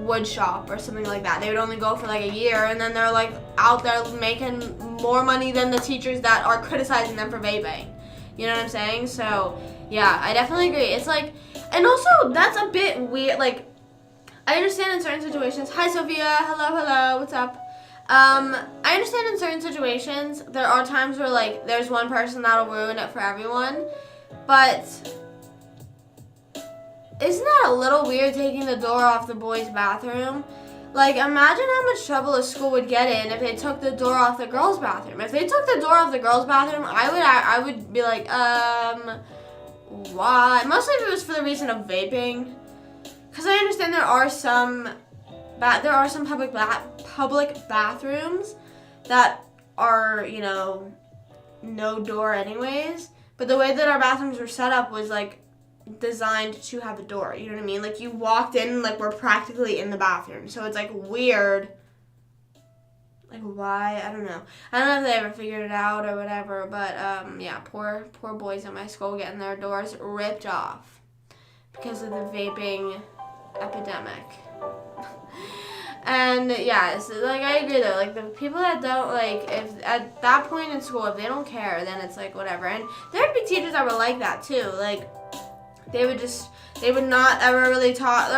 wood shop or something like that. They would only go for like a year, and then they're like out there making more money than the teachers that are criticizing them for vaping. You know what I'm saying? So yeah, I definitely agree. It's like, and also that's a bit weird. Like, I understand in certain situations. Hi Sophia, hello, what's up? I understand in certain situations there are times where like there's one person that'll ruin it for everyone, but isn't that a little weird taking the door off the boys' bathroom? Like, imagine how much trouble a school would get in if they took the door off the girls' bathroom. If they took the door off the girls' bathroom, I would be like, why? Mostly if it was for the reason of vaping. Because I understand there are some public bathrooms that are, you know, no door anyways. But the way that our bathrooms were set up was like designed to have a door. You know what I mean? Like, you walked in, like, we're practically in the bathroom. So it's like weird. Like, why? I don't know. I don't know if they ever figured it out or whatever. But yeah, poor boys at my school getting their doors ripped off because of the vaping epidemic. And yeah, so, like, I agree though. Like, the people that don't, like, if at that point in school, if they don't care, then it's like whatever. And there'd be teachers that were like that too. Like, they would not ever really talk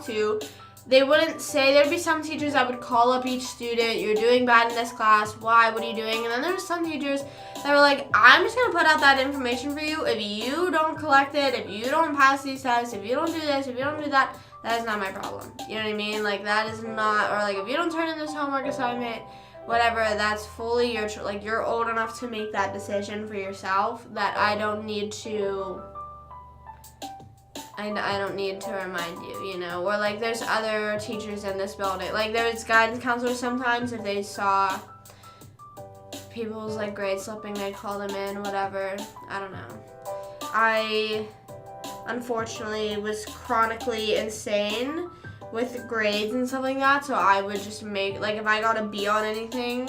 to. They wouldn't say, there'd be some teachers that would call up each student, you're doing bad in this class, why, what are you doing? And then there's some teachers that were like, I'm just going to put out that information for you. If you don't collect it, if you don't pass these tests, if you don't do this, if you don't do that, that is not my problem. You know what I mean? Like, that is not, or like, if you don't turn in this homework assignment, whatever, that's fully your, like, you're old enough to make that decision for yourself, that I don't need to remind you, you know. Or like, there's other teachers in this building. Like, there's guidance counselors sometimes, if they saw people's like grades slipping, they'd call them in, whatever. I don't know. I unfortunately was chronically insane with grades and stuff like that, so I would just make, like, if I got a B on anything,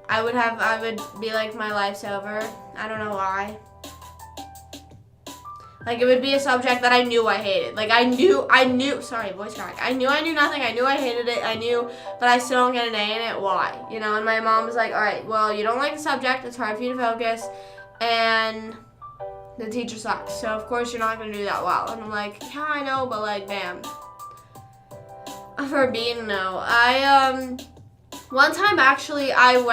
I would be like, my life's over. I don't know why. Like, it would be a subject that I knew I hated. Like, I knew, sorry, voice crack. I knew nothing. I knew I hated it. But I still don't get an A in it. Why? You know, and my mom was like, all right, well, you don't like the subject. It's hard for you to focus. And the teacher sucks. So, of course, you're not going to do that well. And I'm like, yeah, I know, but, like, damn. For a B, no. One time, actually, I've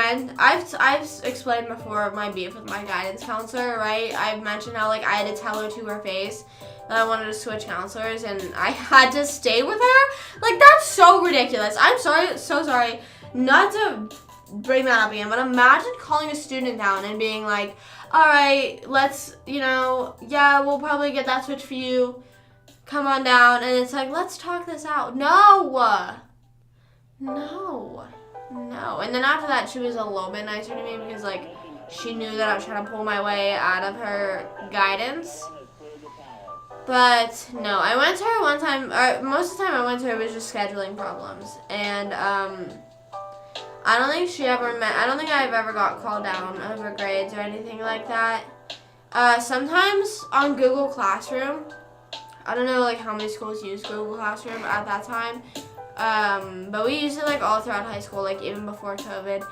explained before my beef with my guidance counselor, right? I've mentioned how, like, I had to tell her to her face that I wanted to switch counselors, and I had to stay with her. Like, that's so ridiculous. I'm sorry, so sorry, not to bring that up again, but imagine calling a student down and being like, all right, let's, you know, yeah, we'll probably get that switch for you. Come on down. And it's like, let's talk this out. No. And then after that, she was a little bit nicer to me because, like, she knew that I was trying to pull my way out of her guidance. But no, I went to her one time, or most of the time I went to her was just scheduling problems. And I don't think I've ever got called down over grades or anything like that. Sometimes on Google Classroom, I don't know, like, how many schools use Google Classroom at that time. But we used it, like, all throughout high school, like, even before COVID.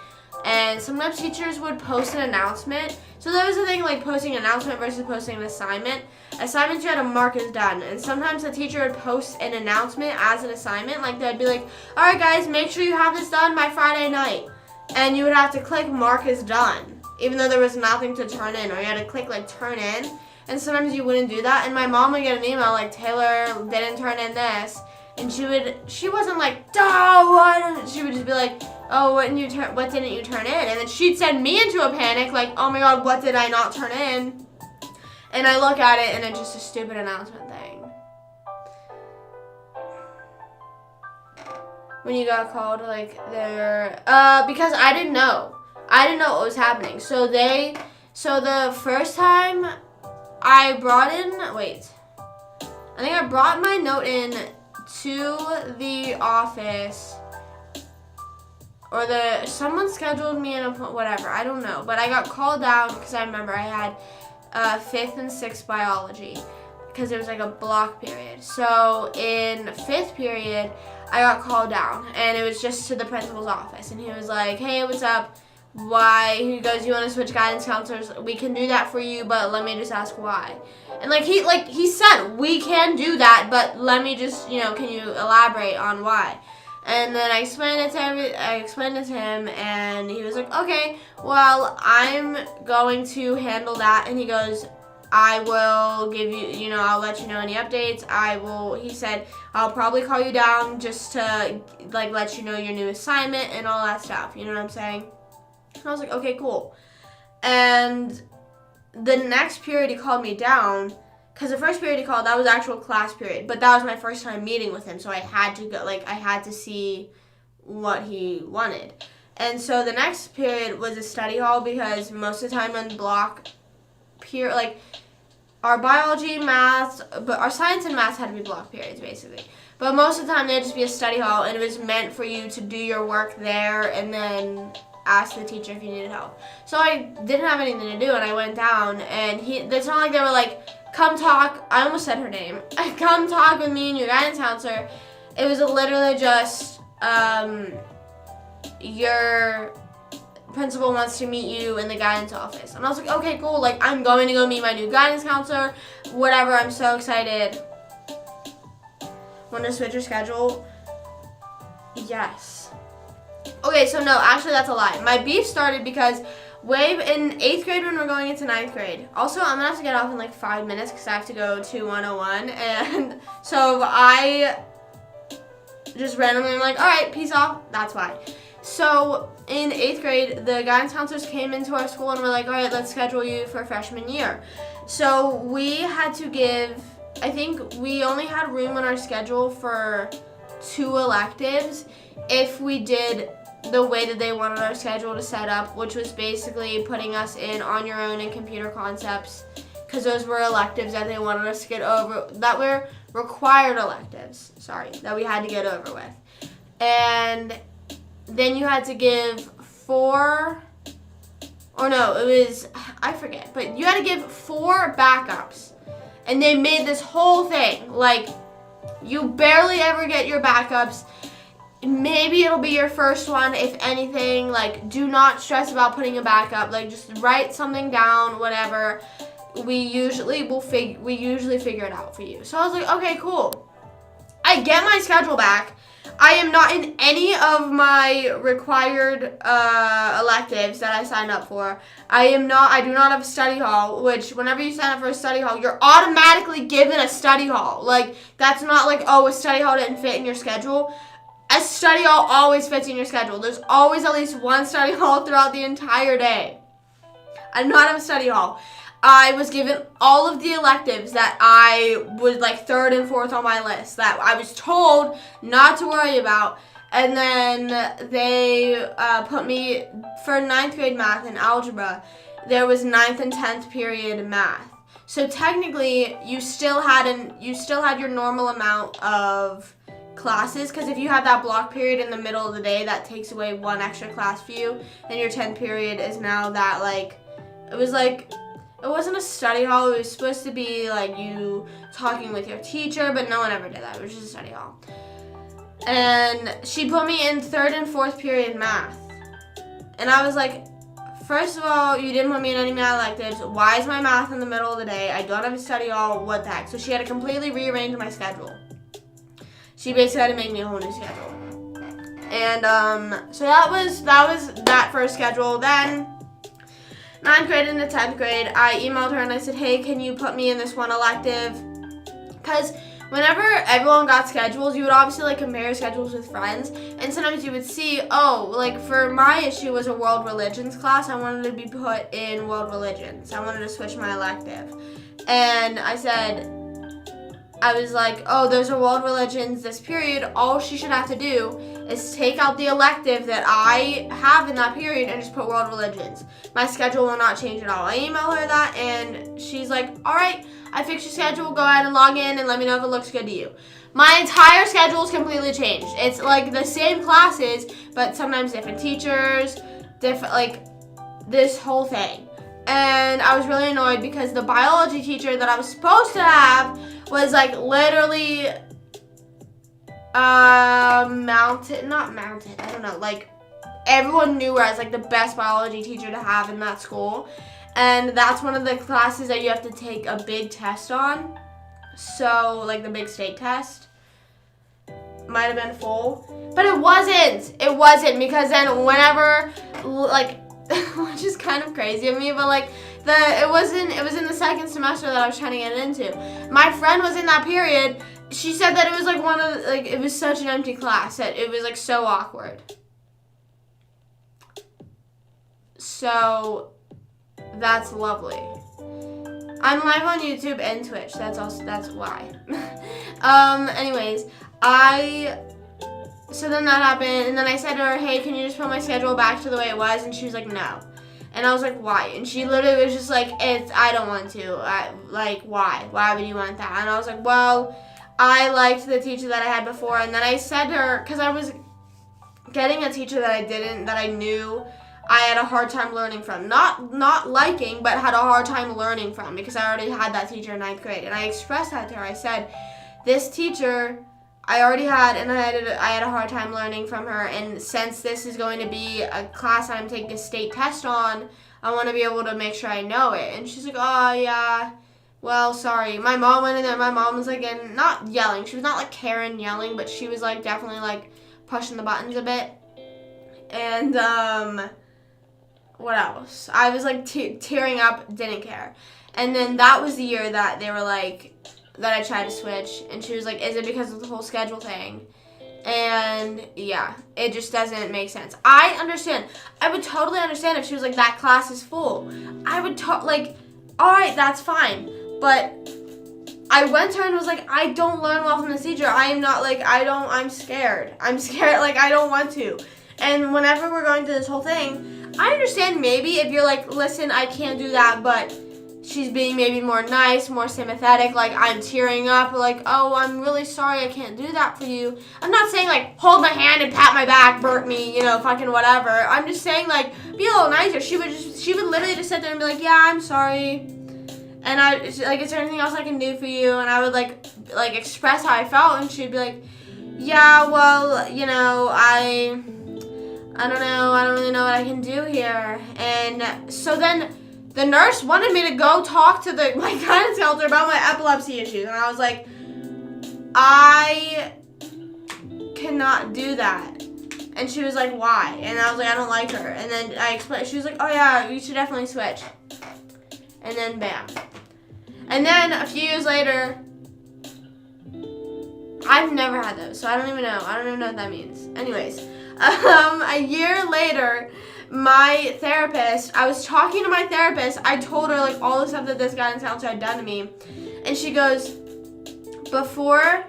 And sometimes teachers would post an announcement. So that was the thing, like, posting an announcement versus posting an assignment. Assignments you had to mark as done. And sometimes the teacher would post an announcement as an assignment. Like, they'd be like, all right, guys, make sure you have this done by Friday night. And you would have to click mark as done, even though there was nothing to turn in. Or you had to click, like, turn in. And sometimes you wouldn't do that. And my mom would get an email, like, Taylor didn't turn in this. And she wasn't like, duh, what? She would just be like, oh, what didn't you turn in? And then she'd send me into a panic, like, oh my God, what did I not turn in? And I look at it and it's just a stupid announcement thing. When you got called, like, because I didn't know. I didn't know what was happening. So the first time I brought my note in to the office, or someone scheduled me in whatever, I don't know, but I got called down because I remember I had 5th and 6th biology, because there was like a block period. So in 5th period, I got called down, and it was just to the principal's office, and he was like, hey, what's up? Why? He goes, you want to switch guidance counselors? We can do that for you, but let me just ask why. And he said, we can do that, but let me just, can you elaborate on why? And then I explained it to him, and he was like, okay, well, I'm going to handle that. And he goes, I will give you, I'll let you know any updates. He said, I'll probably call you down just to, let you know your new assignment and all that stuff. You know what I'm saying? And I was like, okay, cool. And the next period he called me down, because the first period he called, that was actual class period. But that was my first time meeting with him, so I had to go, I had to see what he wanted. And so the next period was a study hall, because most of the time in block period, our biology, math, but our science and math had to be block periods, basically. But most of the time, they'd just be a study hall, and it was meant for you to do your work there and then ask the teacher if you needed help. So I didn't have anything to do, and I went down, and it's not like they were like, come talk, I almost said her name, come talk with me and your guidance counselor. It was literally just, your principal wants to meet you in the guidance office. And I was like, okay, cool, I'm going to go meet my new guidance counselor, whatever, I'm so excited. Want to switch your schedule? Yes. Okay, so no, actually that's a lie. My beef started because in 8th grade when we're going into 9th grade. Also, I'm going to have to get off in 5 minutes because I have to go to 101. And so I just randomly am like, all right, peace off. That's why. So in 8th grade, the guidance counselors came into our school and were like, all right, let's schedule you for freshman year. So we had to I think we only had room on our schedule for 2 electives if we did the way that they wanted our schedule to set up, which was basically putting us in On Your Own and computer concepts, because those were electives that they wanted us to get over, that were required electives, that we had to get over with. And then you had to give I forget, but you had to give 4 backups. And they made this whole thing, you barely ever get your backups. Maybe it'll be your first one, if anything. Do not stress about putting a backup. Just write something down, whatever. We usually figure it out for you. So I was like, okay, cool. I get my schedule back. I am not in any of my required electives that I signed up for. I do not have a study hall, which whenever you sign up for a study hall, you're automatically given a study hall. That's not a study hall didn't fit in your schedule. A study hall always fits in your schedule. There's always at least one study hall throughout the entire day. I do not have a study hall. I was given all of the electives that I was 3rd and 4th on my list that I was told not to worry about. And then they put me for 9th grade math and algebra. There was 9th and 10th period math. So technically, you still had your normal amount of classes, because if you have that block period in the middle of the day, that takes away 1 extra class for you. And your 10th period is now that it wasn't a study hall. It was supposed to be you talking with your teacher, but no one ever did that. It was just a study hall. And she put me in 3rd and 4th period math. And I was like, first of all, you didn't put me in any math electives. Why is my math in the middle of the day? I don't have a study hall. What the heck? So she had to completely rearrange my schedule. She basically had to make me a whole new schedule. And so that was that first schedule. Then 9th grade into 10th grade, I emailed her and I said, hey, can you put me in this one elective? Because whenever everyone got schedules, you would obviously compare schedules with friends. And sometimes you would see, for my issue was a world religions class. I wanted to be put in world religions. I wanted to switch my elective. And I was like, oh, those are world religions this period. All she should have to do is take out the elective that I have in that period and just put world religions. My schedule will not change at all. I email her that, and she's like, all right, I fixed your schedule. Go ahead and log in and let me know if it looks good to you. My entire schedule is completely changed. It's the same classes, but sometimes different teachers, this whole thing. And I was really annoyed because the biology teacher that I was supposed to have was like literally mounted, I don't know, like everyone knew her as like the best biology teacher to have in that school. And that's one of the classes that you have to take a big test on. So like the big state test might have been full, but it wasn't because then whenever, like, which is kind of crazy of me, but like it was in the second semester that I was trying to get into. My friend was in that period. She said that it was like it was such an empty class that it was like so awkward. So that's lovely. I'm live on YouTube and Twitch. That's why. Anyways, so then that happened, and then I said to her, hey, can you just put my schedule back to the way it was? And she was like, no. And I was like, why? And she literally was just like, I don't want to. Why? Why would you want that? And I was like, well, I liked the teacher that I had before. And then I said to her, because I was getting a teacher that I knew I had a hard time learning from. Not liking, but had a hard time learning from, because I already had that teacher in 9th grade. And I expressed that to her. I said, this teacher I already had, and I had a hard time learning from her. And since this is going to be a class I'm taking a state test on, I want to be able to make sure I know it. And she's like, oh, yeah, well, sorry. My mom went in there. My mom was, like, not yelling. She was not, like, Karen yelling, but she was, like, definitely, like, pushing the buttons a bit. And, what else? I was, like, tearing up, didn't care. And then that was the year that they were, like, that I tried to switch. And she was like, is it because of the whole schedule thing? And, yeah, it just doesn't make sense. I understand. I would totally understand if she was like, that class is full. I would, like, all right, that's fine. But I went to her and was like, I don't learn well from this teacher. I am not, like, I'm scared. I'm scared, like, I don't want to. And whenever we're going through this whole thing, I understand maybe if you're like, listen, I can't do that, but she's being maybe more nice, more sympathetic, like I'm tearing up, like, oh, I'm really sorry, I can't do that for you. I'm not saying, like, hold my hand and pat my back, burp me, fucking whatever. I'm just saying, like, be a little nicer. She would literally just sit there and be like, yeah, I'm sorry. And is there anything else I can do for you? And I would, like express how I felt, and she'd be like, yeah, well, I don't know, I don't really know what I can do here. And so then the nurse wanted me to go talk to my guidance counselor about my epilepsy issues. And I was like, I cannot do that. And she was like, why? And I was like, I don't like her. And then I explained. She was like, oh, yeah, you should definitely switch. And then bam. And then a few years later, I've never had those, so I don't even know. I don't even know what that means. Anyways, a year later, my therapist, I was talking to my therapist. I told her, like, all the stuff that this guidance counselor had done to me. And she goes, before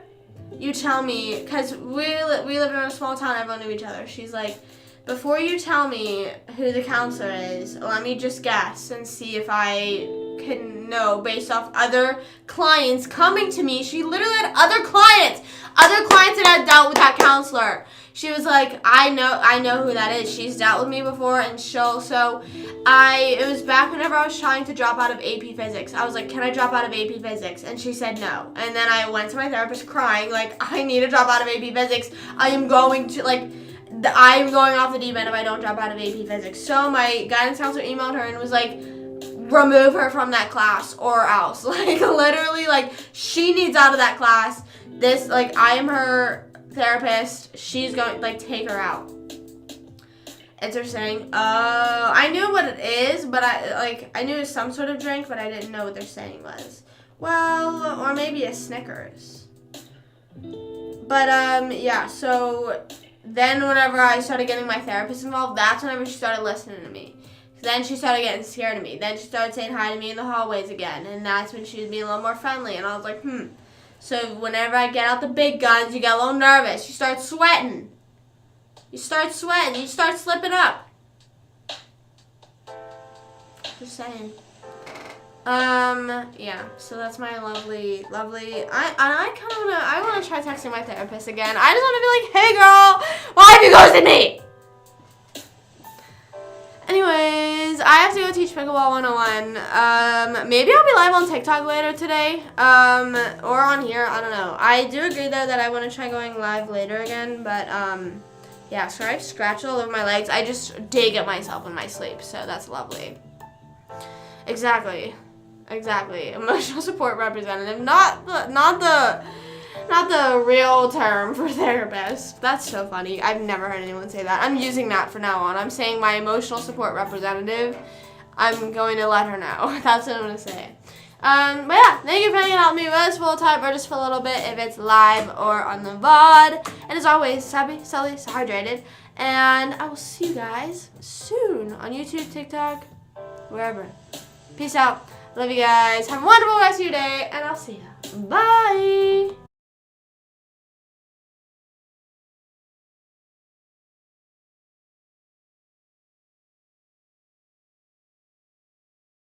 you tell me, because we live in a small town, everyone knew each other. She's like, before you tell me who the counselor is, let me just guess and see if I can know based off other clients coming to me. She literally had other clients that had dealt with that counselor. She was like, I know who that is. She's dealt with me before, and it was back whenever I was trying to drop out of AP Physics. I was like, can I drop out of AP Physics? And she said no. And then I went to my therapist crying, like, I need to drop out of AP Physics. I'm going off the deep end if I don't drop out of AP Physics. So my guidance counselor emailed her and was like, remove her from that class or else. Like, literally, like, she needs out of that class. This, like, I am her therapist. She's going, like, take her out. And they're saying, oh, I knew what it is, but I knew it was some sort of drink, but I didn't know what they're saying was. Well, or maybe a Snickers. But, yeah, so then whenever I started getting my therapist involved, that's whenever she started listening to me. Then she started getting scared of me. Then she started saying hi to me in the hallways again. And that's when she was being a little more friendly. And I was like, So whenever I get out the big guns, you get a little nervous. You start sweating. You start slipping up. Just saying. Yeah. So that's my lovely. I want to try texting my therapist again. I just want to be like, hey girl, why have you ghosted me? Anyways, I have to go teach Pickleball 101. Maybe I'll be live on TikTok later today, or on here. I don't know. I do agree, though, that I want to try going live later again, but, yeah, sorry, I have scratches all over my legs. I just dig at myself in my sleep, so that's lovely. Exactly. Emotional support representative, not the real term for therapist. That's so funny. I've never heard anyone say that. I'm using that from now on. I'm saying my emotional support representative. I'm going to let her know. That's what I'm going to say. But yeah, thank you for hanging out with me, whether it's full time or just for a little bit, if it's live or on the VOD. And as always, happy, healthy, hydrated. And I will see you guys soon on YouTube, TikTok, wherever. Peace out. Love you guys. Have a wonderful rest of your day, and I'll see you. Bye.